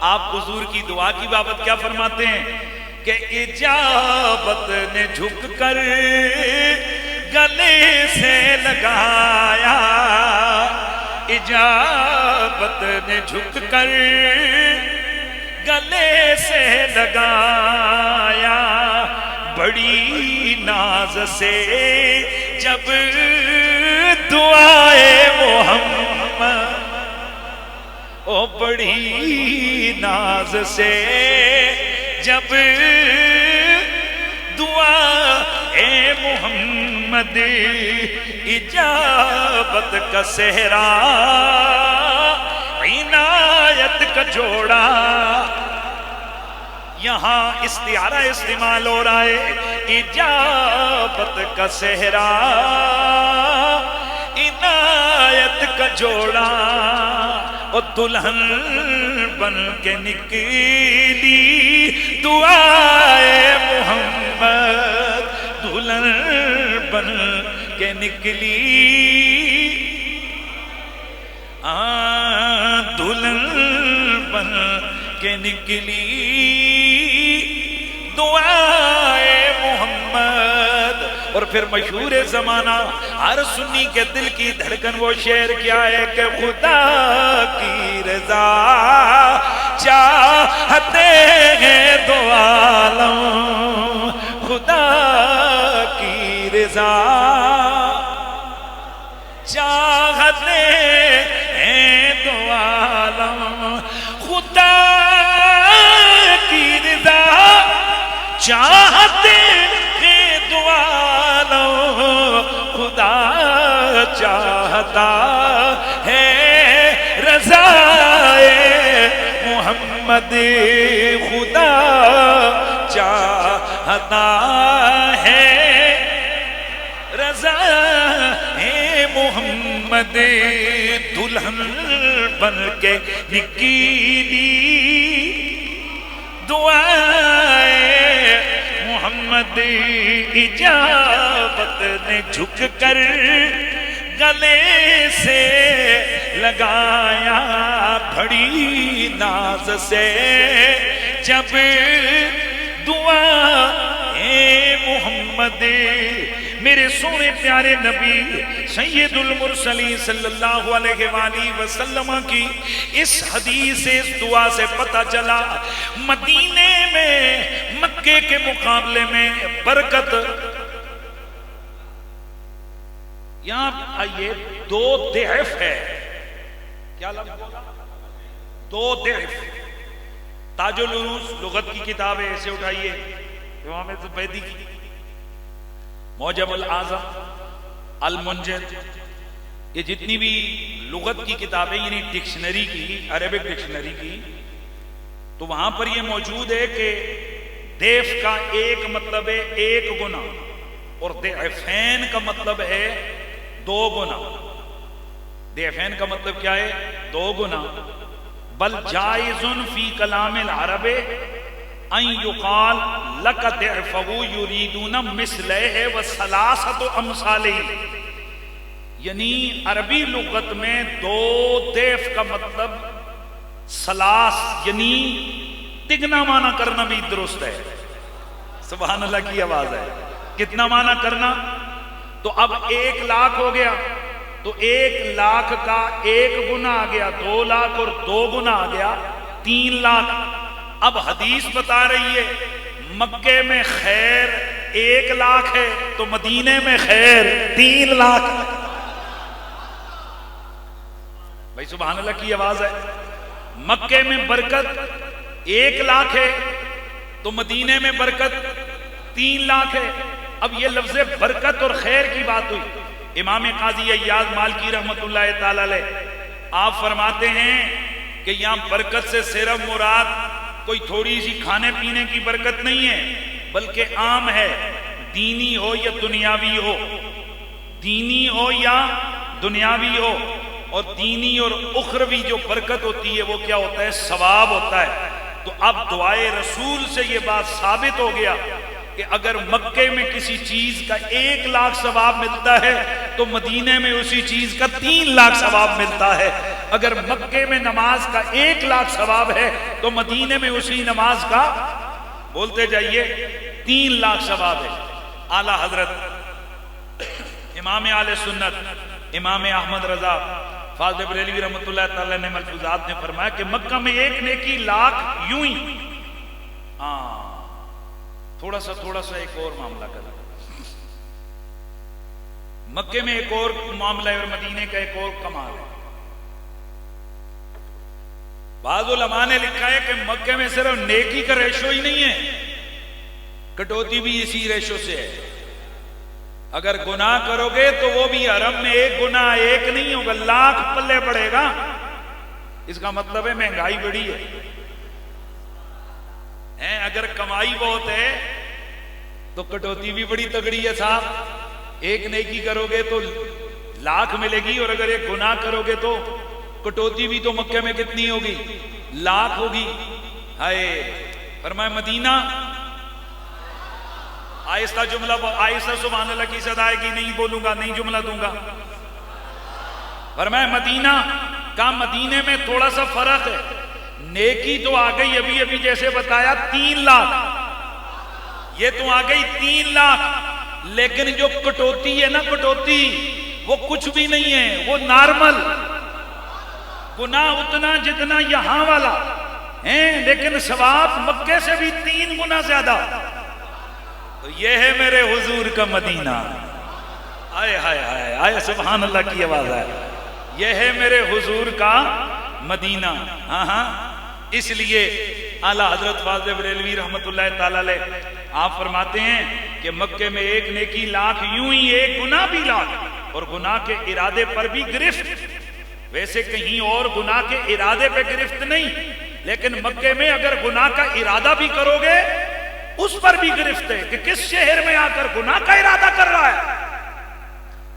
Speaker 1: آپ حضور کی دعا کی بابت کیا فرماتے ہیں کہ اجابت نے جھک کر گلے سے لگایا، اجابت نے جھک کر گلے سے لگایا، بڑی ناز سے جب دعائے محمد، او بڑی ناز سے جب دعائے محمد، اجابت کا صحرا عنایت کا جوڑا۔ یہاں استعارہ استعمال ہو رہا ہے، اجابت کا صحرا عنایت کا جوڑا، اور دلہن بن کے نکلی دعائے محمد، دلہن بن کے نکلی، دلہن بن کے نکلی دعائے محمد۔ اور پھر مشہور زمانہ ہر سنی کے دل کی دھڑکن وہ شعر کیا ہے کہ خدا کی رضا چاہتے ہیں دو عالم، خدا کی رضا چاہتے ہیں دو عالم، خدا کی رضا چاہتے ہیں دو عالم، خدا چاہتا ہے رضا محمد، خدا چاہتا ہے رضا محمد۔ دلہن بن کے نکلی دعائے محمد، اجابت نے جھک کر گلے سے لگایا، بڑی ناز سے جب دعائے محمد، میرے سونے پیارے نبی سید المرسلین صلی اللہ علیہ وآلہ وسلم کی اس حدیث سے، اس دعا سے پتہ چلا مدینے میں مکے کے مقابلے میں برکت. یہاں آئیے 2 ضعف ہے. کیا لفظ بولا؟ 2 ضعف. تاج العروض لغت کی کتاب ہے، اسے اٹھائیے، امام زبیدی کی معجم الاعظم، المنجد، یہ جتنی بھی لغت کی کتابیں یعنی ڈکشنری کی، عربک ڈکشنری کی، تو وہاں پر یہ موجود ہے کہ ضعف کا ایک مطلب ہے 1 گنا اور ضعفین کا مطلب ہے 2 گنا. ضعفین کا مطلب کیا ہے؟ 2 گنا. بل جائز فی کلام العرب ان یقال لک ضعفہ یریدون مثلہ وثلاثۃ امثالہ. یعنی عربی لغت میں 2 ضعف کا مطلب ثلاث یعنی تگنا معنی کرنا بھی درست ہے. سبحان اللہ کی آواز ہے. کتنا معنی کرنا؟ تو اب 1 لاکھ ہو گیا تو 1 لاکھ کا 1 گنا آ گیا 2 لاکھ اور 2 گنا آ گیا 3 لاکھ. اب حدیث بتا رہی ہے مکے میں خیر 1 لاکھ ہے تو مدینے میں خیر 3 لاکھ. بھائی سبحان اللہ کی آواز ہے. مکے میں برکت 1 لاکھ ہے تو مدینے میں برکت 3 لاکھ ہے. اب یہ لفظ برکت اور خیر کی بات ہوئی. امام قاضی عیاض مالکی رحمت اللہ تعالی علیہ آپ فرماتے ہیں کہ یہاں برکت سے صرف مراد کوئی تھوڑی سی کھانے پینے کی برکت نہیں ہے بلکہ عام ہے، دینی ہو یا دنیاوی ہو، دینی ہو یا دنیاوی ہو. اور دینی اور اخروی جو برکت ہوتی ہے وہ کیا ہوتا ہے؟ ثواب ہوتا ہے. تو اب دعائے رسول سے یہ بات ثابت ہو گیا کہ اگر مکے میں کسی چیز کا 1 لاکھ ثواب ملتا ہے تو مدینے میں اسی چیز کا 3 لاکھ ثواب ملتا ہے. اگر مکے میں نماز کا 1 لاکھ ثواب ہے تو مدینے میں اسی نماز کا، بولتے جائیے، 3 لاکھ ثواب ہے. اعلیٰ حضرت امام اہل سنت امام احمد رضا فاضل بریلوی رحمۃ اللہ تعالی نے ملفوظات میں فرمایا کہ مکہ میں 1 نیکی لاکھ یوں ہی. تھوڑا سا ایک اور معاملہ کریں. مکے میں ایک اور معاملہ ہے اور مدینے کا ایک اور کمال ہے. بعض علماء نے لکھا ہے کہ مکے میں صرف نیکی کا ریشو ہی نہیں ہے، کٹوتی بھی اسی ریشو سے ہے. اگر گناہ کرو گے تو وہ بھی حرم میں 1 گناہ 1 نہیں ہوگا، 1 لاکھ پلے پڑے گا. اس کا مطلب ہے مہنگائی بڑی ہے. اگر کمائی بہت ہے تو کٹوتی بھی بڑی تگڑی ہے صاحب. 1 نیکی کرو گے تو 1 لاکھ ملے گی اور اگر 1 گناہ کرو گے تو کٹوتی بھی تو مکے میں کتنی ہوگی؟ 1 لاکھ ہوگی. ہائے فرمائے مدینہ، آہستہ جملہ، آہستہ سبحان اللہ کی صدا آئے گی، نہیں بولوں گا، نہیں جملہ دوں گا. فرمائے مدینہ کا، مدینے میں تھوڑا سا فرق ہے. نیکی تو آ گئی ابھی جیسے بتایا 3 لاکھ، یہ تو آ گئی 3 لاکھ، لیکن جو کٹوتی ہے نا، کٹوتی وہ کچھ بھی نہیں ہے، وہ نارمل گناہ اتنا جتنا یہاں والا ہے، لیکن ثواب مکے سے بھی 3 گنا زیادہ. تو یہ ہے میرے حضور کا مدینہ. آئے ہائے ہائے آئے سبحان اللہ کی آواز ہے. یہ ہے میرے حضور کا مدینہ. ہاں اس لیے اعلیٰ حضرت فاضل بریلوی رحمت اللہ تعالی علیہ آپ فرماتے ہیں کہ مکے میں 1 نیکی لاکھ، یوں ہی 1 گناہ بھی لاکھ، اور گناہ کے ارادے پر بھی گرفت. ویسے کہیں اور گناہ کے ارادے پہ گرفت نہیں، لیکن مکے میں اگر گناہ کا ارادہ بھی کرو گے اس پر بھی گرفت ہے کہ کس شہر میں آ کر گناہ کا ارادہ کر رہا ہے.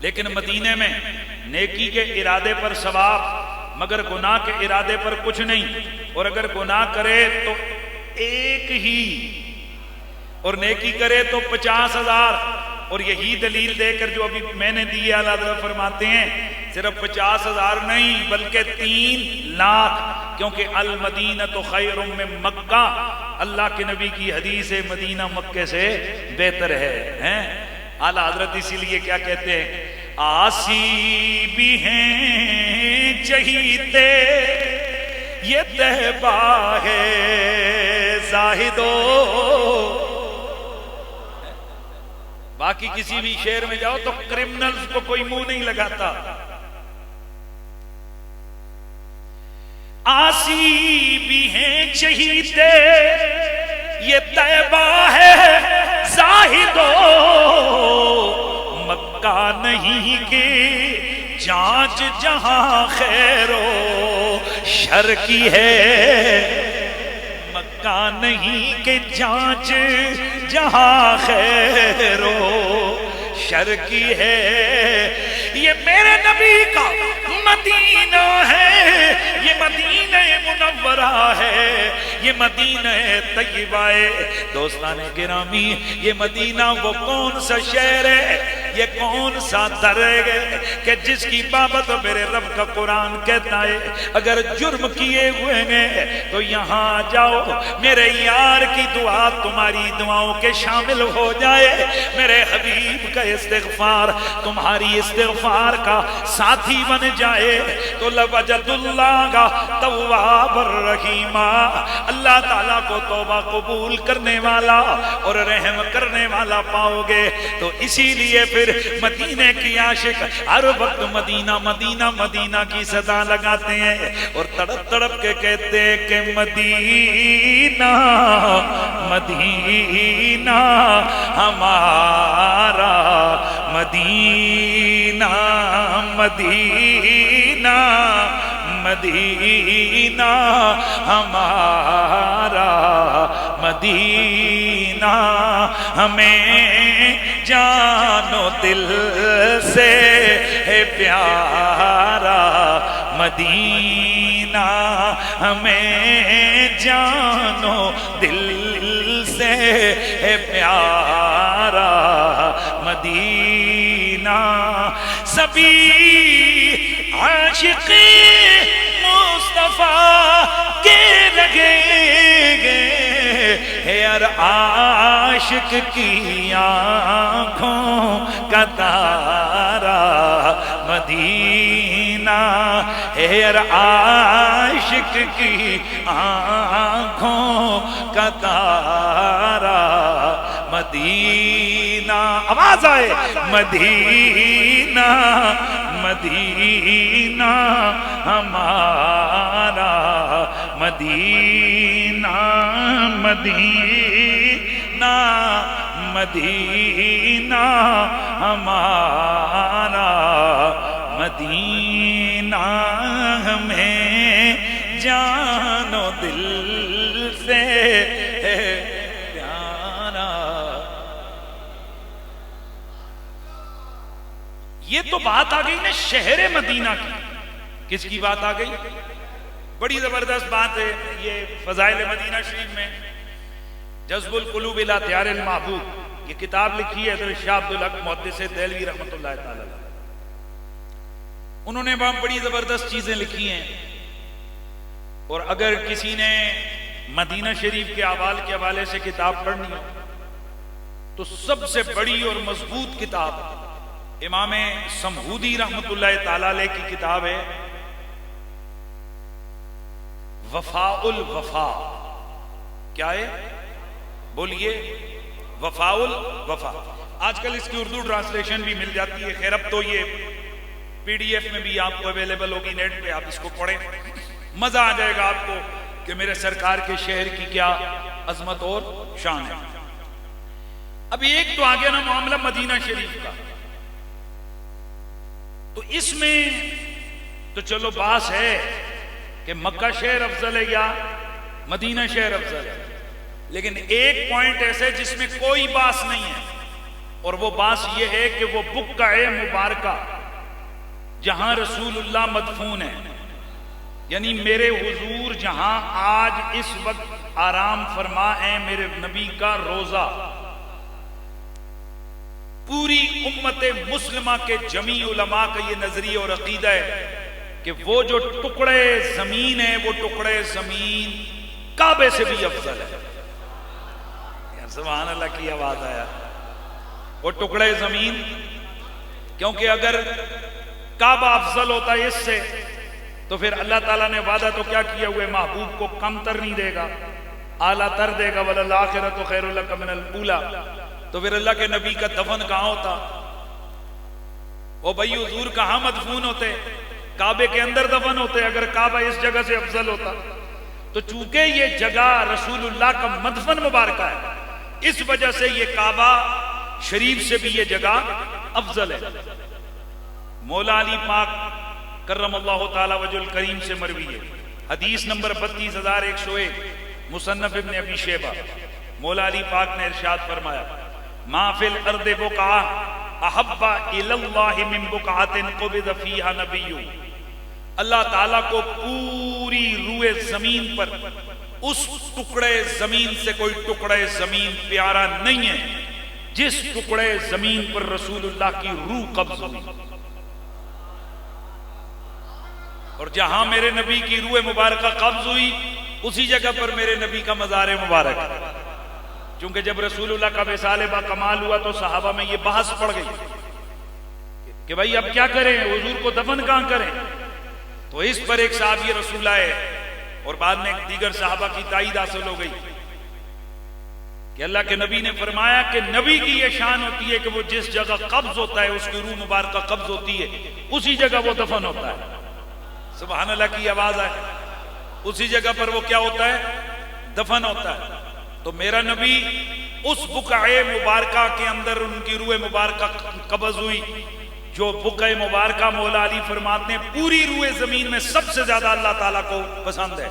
Speaker 1: لیکن مدینے میں نیکی کے ارادے پر ثواب، مگر گناہ کے ارادے پر کچھ نہیں. اور اگر گناہ کرے تو 1 ہی، اور نیکی کرے تو 50,000. اور یہی دلیل دے کر جو ابھی میں نے دی ہے، اعلیٰ حضرت فرماتے ہیں صرف 50,000 نہیں بلکہ 3 لاکھ، کیونکہ المدینہ خیر من مکہ، اللہ کے نبی کی حدیث ہے مدینہ مکے سے بہتر ہے. اعلیٰ حضرت اسی لیے کیا کہتے ہیں، آسی بھی ہیں چہیتے یہ طیبہ ہے زاہدو. باقی کسی بھی شہر میں جاؤ تو کرمنلز کو کوئی منہ نہیں لگاتا. آسی بھی ہیں چہیتے یہ طیبہ ہے زاہدو. مکہ نہیں کہ جانچ جہاں خیر و شر کی ہے. مکہ نہیں کہ جانچ جہاں خیر و شر کی ہے. یہ میرے نبی کا مدینہ ہے، یہ مدینہ منورہ ہے، یہ مدینہ طیبہ ہے. دوستان گرامی، یہ مدینہ وہ کون سا شہر ہے، یہ کون سا در ہے کہ جس کی بابت میرے رب کا قرآن کہتا ہے اگر جرم کیے ہوئے ہیں تو یہاں جاؤ، میرے یار کی دعا تمہاری دعاؤں کے شامل ہو جائے، میرے حبیب کا استغفار تمہاری استغفار کا ساتھی بن جائے تو لوجد اللہ کا تواب الرحیم، اللہ تعالیٰ کو توبہ قبول کرنے والا اور رحم کرنے والا پاؤ گے. تو اسی لیے پھر مدینے کی عاشق ہر وقت مدینہ مدینہ مدینہ کی صدا لگاتے ہیں اور تڑپ تڑپ کے کہتے ہیں کہ مدینہ مدینہ ہمارا، مدینہ مدینہ مدینہ ہمارا، مدینہ ہمیں جان و دل سے ہے پیارا، مدینہ ہمیں جان و دل سے ہے پیارا، مدینہ. سبھی عاشق مصطفیٰ کے لگے گے ہر عاشق کی آنکھوں کا تارا، مدینہ ہر عاشق کی آنکھوں کا تارا، مدینہ. آواز آئے، مدینہ مدینہ ہمارا، مدینہ مدینہ مدینہ ہمارا، مدینہ ہمیں جان و دل سے پیارا. یہ تو بات آ گئی نا شہر مدینہ کی. کس کی بات آ گئی؟ بڑی زبردست بات ہے یہ فضائل مدینہ شریف میں. جذب القلوب الی دیار المحبوب یہ کتاب لکھی ہے حضرت شاہ عبدالحق محدث دہلوی رحمۃ اللہ تعالی علیہ. انہوں نے وہاں بڑی زبردست چیزیں لکھی ہیں، اور اگر کسی نے مدینہ شریف کے احوال کے حوالے سے کتاب پڑھنی ہو تو سب سے بڑی اور مضبوط کتاب امام سمہودی رحمۃ اللہ تعالی علیہ کی کتاب ہے وفاء الوفا. کیا ہے؟ بولیے. وفاء الوفا. آج کل اس کی اردو ٹرانسلیشن بھی مل جاتی ہے. خیر اب تو یہ پی ڈی ایف میں بھی آپ کو اویلیبل ہوگی نیٹ پہ، آپ اس کو پڑھیں، مزہ آ جائے گا آپ کو کہ میرے سرکار کے شہر کی کیا عظمت اور شان ہے. اب ایک تو آگے نا معاملہ مدینہ شریف کا، تو اس میں تو چلو باس ہے کہ مکہ شہر افضل ہے یا مدینہ شہر افضل ہے، لیکن ایک پوائنٹ ایسے جس میں کوئی باس نہیں ہے، اور وہ باس یہ ہے کہ وہ بقعہ مبارکہ جہاں رسول اللہ مدفون ہے، یعنی میرے حضور جہاں آج اس وقت آرام فرما ہے، میرے نبی کا روزہ، پوری امت مسلمہ کے جمیع علماء کا یہ نظریہ اور عقیدہ ہے کہ وہ جو ٹکڑے زمین ہے وہ ٹکڑے زمین کعبے سے بھی افضل ہے. سبحان اللہ کی آواز آیا. وہ ٹکڑے زمین، کیونکہ اگر کعبہ افضل ہوتا ہے اس سے تو پھر اللہ تعالیٰ نے وعدہ تو کیا کیا ہوئے، محبوب کو کم تر نہیں دے گا، اعلیٰ تر دے گا، وَلَلْآخِرَةُ خَيْرٌ لَكَ مِنَ الْأُولَىٰ۔ تو پھر اللہ کے نبی کا دفن کہاں ہوتا؟ او بھائی حضور کہاں مدفون ہوتے؟ کعبے کے اندر دفن ہوتے اگر کعبہ اس جگہ سے افضل ہوتا۔ تو چونکہ یہ جگہ رسول اللہ کا مدفن مبارکہ ہے، اس وجہ سے یہ کعبہ شریف سے بھی یہ جگہ افضل ہے۔ مولا علی پاک کرم اللہ تعالی وجہ الکریم سے مروی ہے، حدیث نمبر 32101، مصنف ابن ابی شیبہ، مولا علی پاک نے ارشاد فرمایا، ما فی الارض بقعہ احب الی اللہ من بقعۃ قبض فیہا نبی۔ اللہ تعالیٰ کو پوری روئے زمین پر اس ٹکڑے زمین سے کوئی ٹکڑے زمین پیارا نہیں ہے جس ٹکڑے زمین پر رسول اللہ کی روح قبض ہوئی۔ اور جہاں میرے نبی کی روح مبارکہ قبض ہوئی اسی جگہ پر میرے نبی کا مزار مبارک ہے۔ چونکہ جب رسول اللہ کا وصال با کمال ہوا تو صحابہ میں یہ بحث پڑ گئی کہ بھائی اب کیا کریں، حضور کو دفن کہاں کریں؟ تو اس پر ایک صحابی رسول آئے اور بعد میں دیگر صحابہ کی تائید حاصل ہو گئی کہ اللہ کے نبی نے فرمایا کہ نبی کی یہ شان ہوتی ہے کہ وہ جس جگہ قبض ہوتا ہے اس کی روح مبارکہ قبض ہوتی ہے اسی جگہ وہ دفن ہوتا ہے۔ سبحان اللہ کی آواز ہے، اسی جگہ پر وہ کیا ہوتا ہے؟ دفن ہوتا ہے۔ تو میرا نبی اس بقعہ مبارکہ کے اندر ان کی روح مبارکہ قبض ہوئی، جو بقعہ مبارکہ مولا علی فرماتے ہیں پوری روح زمین میں سب سے زیادہ اللہ تعالیٰ کو پسند ہے۔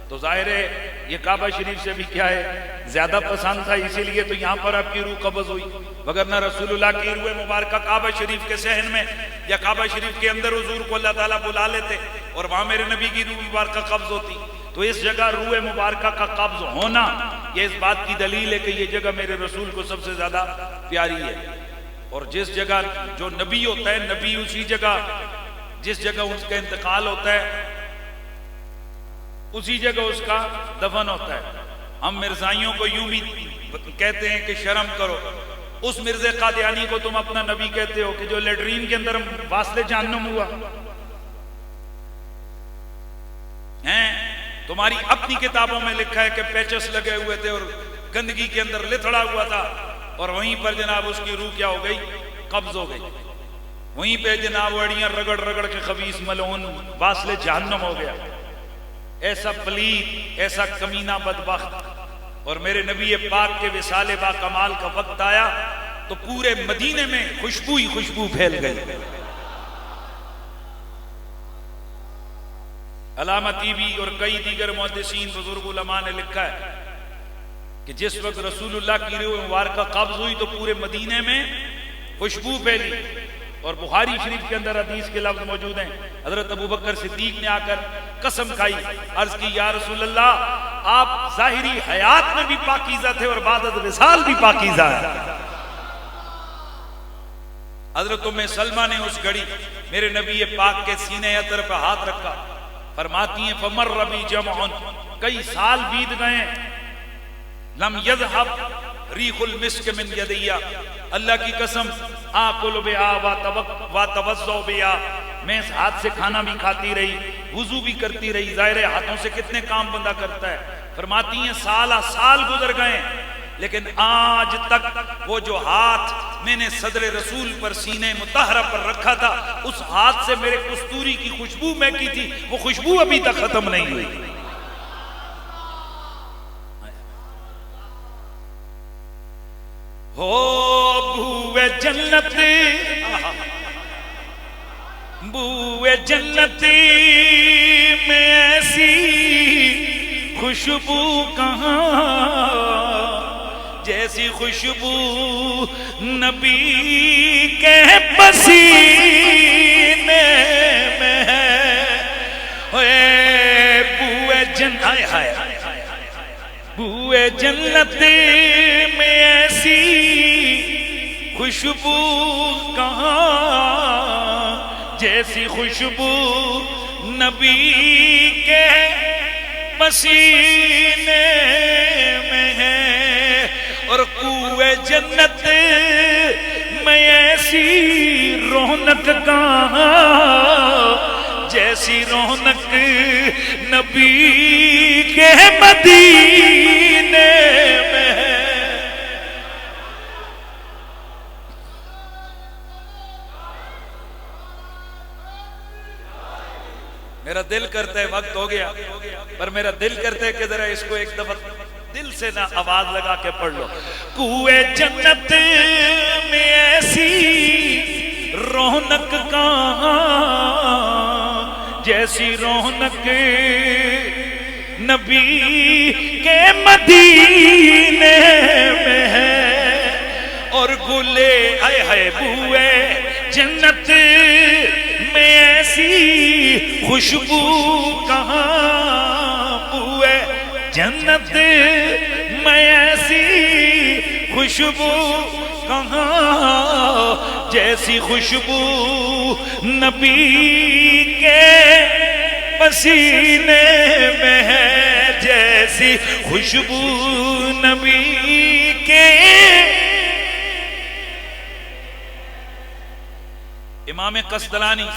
Speaker 1: تو ظاہر ہے یہ کعبہ شریف سے بھی کیا ہے، زیادہ پسند تھا، اسی لیے تو یہاں پر آپ کی روح قبض ہوئی، وگرنہ رسول اللہ کی روح مبارکہ کعبہ شریف کے صحن میں یا کعبہ شریف کے اندر حضور کو اللہ تعالیٰ بلا لیتے اور وہاں میرے نبی کی روح مبارکہ قبض ہوتی۔ تو اس جگہ روح مبارکہ کا قبض ہونا یہ اس بات کی دلیل ہے کہ یہ جگہ میرے رسول کو سب سے زیادہ پیاری ہے۔ اور جس جگہ جو نبی ہوتا ہے، نبی اسی جگہ جس جگہ اس کا انتقال ہوتا ہے اسی جگہ اس کا دفن ہوتا ہے۔ ہم مرزائیوں کو یوں بھی کہتے ہیں کہ شرم کرو، اس مرزا قادیانی کو تم اپنا نبی کہتے ہو کہ جو لیٹرین کے اندر واسطے جہنم ہوا ہیں۔ تمہاری اپنی کتابوں میں لکھا ہے کہ پیچس لگے ہوئے تھے اور گندگی کے اندر لتڑا ہوا تھا اور وہیں پر جناب اس کی روح کیا ہو گئی، قبض ہو گئی، وہیں پہ جناب اڑیاں رگڑ رگڑ کے خبیث ملعون واصل جہنم ہو گیا۔ ایسا پلید، ایسا کمینہ بدبخت۔ اور میرے نبی پاک کے وصال با کمال کا وقت آیا تو پورے مدینے میں خوشبو ہی خوشبو پھیل گئی۔ علامہ طیبی اور کئی دیگر محدثین بزرگ علماء نے لکھا ہے کہ جس وقت رسول اللہ کی روح مبارکہ قبض ہوئی تو پورے مدینے میں خوشبو پھیلی۔ اور بخاری شریف کے اندر حدیث کے لفظ موجود ہیں، حضرت ابوبکر صدیق نے آ کر قسم کھائی، عرض کی یا رسول اللہ آپ ظاہری حیات میں بھی پاکیزہ تھے اور بعد از وصال بھی پاکیزہ ہے۔ حضرت ام سلمہ نے اس گھڑی میرے نبی پاک کے سینے اطہر پہ ہاتھ رکھا، فرماتی ہیں فمر بی جمع، کئی سال بیت گئے، لم یذهب ریح المسک من یدیا، اللہ کی قسم آکل بیا واتوضؤ بیا، میں اس ہاتھ سے کھانا بھی کھاتی رہی، وضو بھی کرتی رہی۔ ظاہر ہاتھوں سے کتنے کام بندہ کرتا ہے۔ فرماتی ہیں سال گزر گئے لیکن آج تک وہ جو ہاتھ میں نے صدر رسول پر سینے مطہرہ پر رکھا تھا اس ہاتھ سے میرے کستوری کی خوشبو مہکی تھی، وہ خوشبو ابھی تک ختم نہیں ہوئی۔ ہو بوئے جنت، بوئے جنت میں ایسی خوشبو کہاں جیسی خوشبو نبی کے پسینے میں ہے۔ بوئے جنت، بوئے جنت میں ایسی خوشبو کہاں جیسی خوشبو نبی کے پسینے میں ہے۔ اور کوئے جنت ایسی رونق کہاں جیسی رونق نبی کے مدینے میں ہے۔ میرا دل کرتا ہے، وقت ہو گیا، پر میرا دل کرتا ہے کہ ذرا اس کو ایک دفعہ دل سے نہ آواز لگا کے پڑھ لو۔ کوئے جنت میں ایسی رونق کہاں جیسی رونق نبی کے مدینے میں ہے، اور گلے ہائے ہائے بوئے جنت میں ایسی خوشبو کہاں، بوئے جنت میں ایسی خوشبو کہاں جیسی خوشبو نبی کے پسینے میں ہے، جیسی خوشبو نبی کے۔ امام قسطلانی،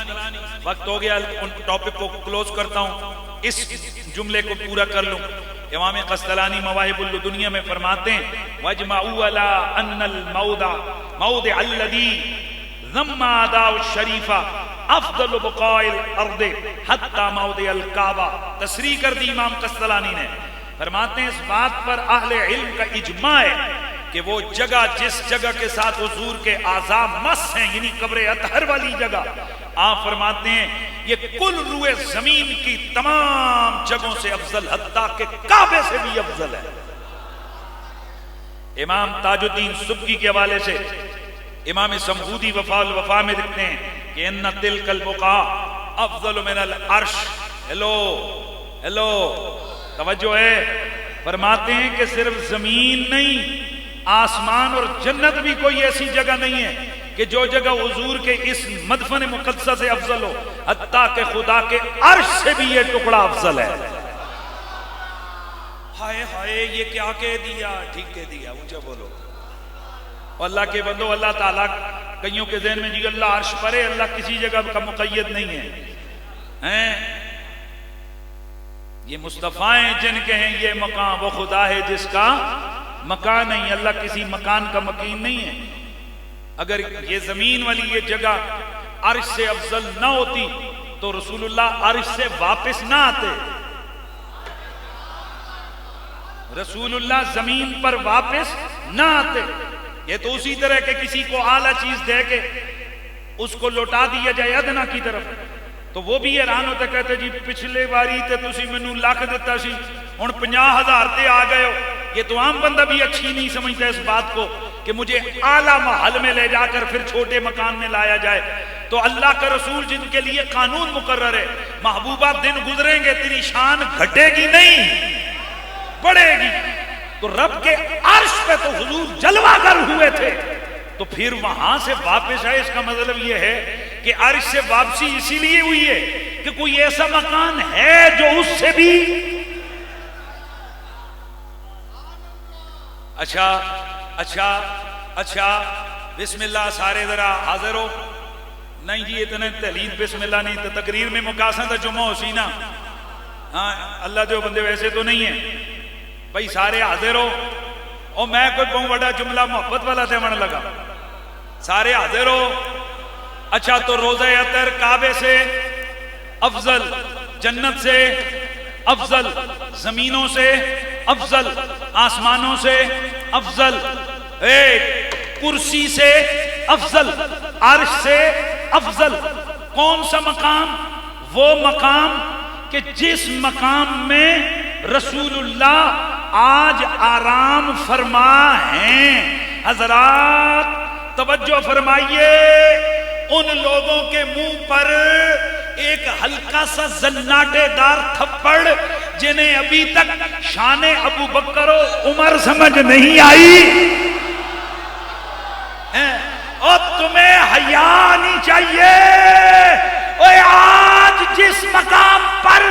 Speaker 1: وقت ہو گیا، ان ٹاپک کو کلوز کرتا ہوں، اس جملے کو پورا کر لوں۔ امام قسطلانی مواہب اللدنیہ میں فرماتے ہیں وَاجْمَعُوا عَلَىٰ أَنَّ الْمَوْضِعَ الَّذِي ذَمَّ أَدَاءُ الشَّرِيفَ أَفْضَلُ بُقَاعِ الْأَرْضِ حَتَّى مَوْضِعَ الْكَعْبَةِ۔ تصریح کر دی امام قسطلانی نے، فرماتے ہیں اس بات پر اہل علم کا اجماع ہے کہ وہ جگہ جس جگہ کے ساتھ حضور کے اعضاء مس ہیں، یعنی قبر اطہر والی جگہ، آپ فرماتے ہیں یہ کل روئے زمین کی تمام جگہوں سے افضل، حتیٰ کہ کعبے سے بھی افضل ہے۔ امام تاج الدین سبکی کے حوالے سے امام سمغودی وفاء الوفا میں لکھتے ہیں کہ ان تلک البقاع افضل من العرش۔ ہیلو توجہ ہے، فرماتے ہیں کہ صرف زمین نہیں، آسمان اور جنت بھی کوئی ایسی جگہ نہیں ہے کہ جو جگہ حضور کے اس مدفن مقدسہ سے افضل ہو، حتیٰ کہ خدا کے عرش سے بھی یہ ٹکڑا افضل ہے۔ ہائے ہائے یہ کیا کہہ دیا، ٹھیک کہہ دیا، اونچا بولو۔ اللہ کے بندو، اللہ تعالیٰ کئیوں کے ذہن میں جی اللہ عرش پر ہے، اللہ کسی جگہ کا مقید نہیں ہے، یہ مصطفیٰ ہیں جن کے ہیں یہ مقام، وہ خدا ہے جس کا مکان نہیں، اللہ کسی مکان کا مکین نہیں ہے۔ اگر یہ زمین والی یہ جگہ عرش سے افضل نہ ہوتی تو رسول اللہ عرش سے واپس نہ آتے، رسول اللہ زمین پر واپس نہ آتے۔ یہ تو اسی طرح کہ کسی کو اعلیٰ چیز دے کے اس کو لوٹا دیا جائے ادنا کی طرف، تو وہ بھی حیران ہوتا، کہتے جی پچھلے باری تے تسی مینوں لاکھ دیتا سی، ہن 50,000 تے آ گئے ہو۔ یہ تو عام بندہ بھی اچھی نہیں سمجھتا اس بات کو کہ مجھے اعلیٰ محل میں لے جا کر پھر چھوٹے مکان میں لایا جائے۔ تو اللہ کا رسول جن کے لیے قانون مقرر ہے، محبوبہ دن گزریں گے تیری شان گھٹے گی نہیں بڑھے گی۔ تو رب کے عرش پہ تو حضور جلوہ گر ہوئے تھے، تو پھر وہاں سے واپس آئے، اس کا مطلب یہ ہے کہ عرش سے واپسی اسی لیے ہوئی ہے کہ کوئی ایسا مکان ہے جو اس سے بھی۔ اچھا بسم اللہ، سارے ذرا حاضر ہو۔ نہیں جی اتنے تحلیل بسم اللہ نہیں تو تقریر میں مقاصد تو جمعہ ہو سی نا، ہاں اللہ دے بندے ویسے تو نہیں ہیں بھائی، سارے حاضر ہو۔ اور میں کوئی بہت بڑا جملہ محبت والا تھے من لگا، سارے حاضر ہو۔ اچھا تو روضہ اطہر کعبے سے افضل، جنت سے افضل، زمینوں سے افضل، آسمانوں سے افضل، کرسی سے افضل، عرش سے افضل۔ کون سا مقام؟ وہ مقام کہ جس مقام میں رسول اللہ آج آرام فرما ہیں۔ حضرات توجہ فرمائیے، ان لوگوں کے منہ پر ایک ہلکا سا زناٹے دار تھپڑ جنہیں ابھی تک شان ابو بکر و عمر سمجھ نہیں آئی، اور تمہیں حیا نہیں چاہیے۔ آج جس مقام پر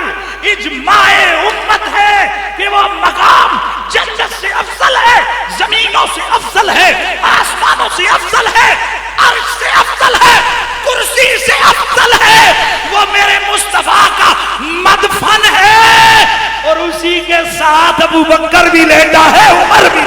Speaker 1: اجماع امت ہے کہ وہ مقام جنت سے افضل ہے، زمینوں سے افضل ہے، آسمانوں سے افضل ہے، عرش ابو بکر بھی لیٹا ہے، عمر بھی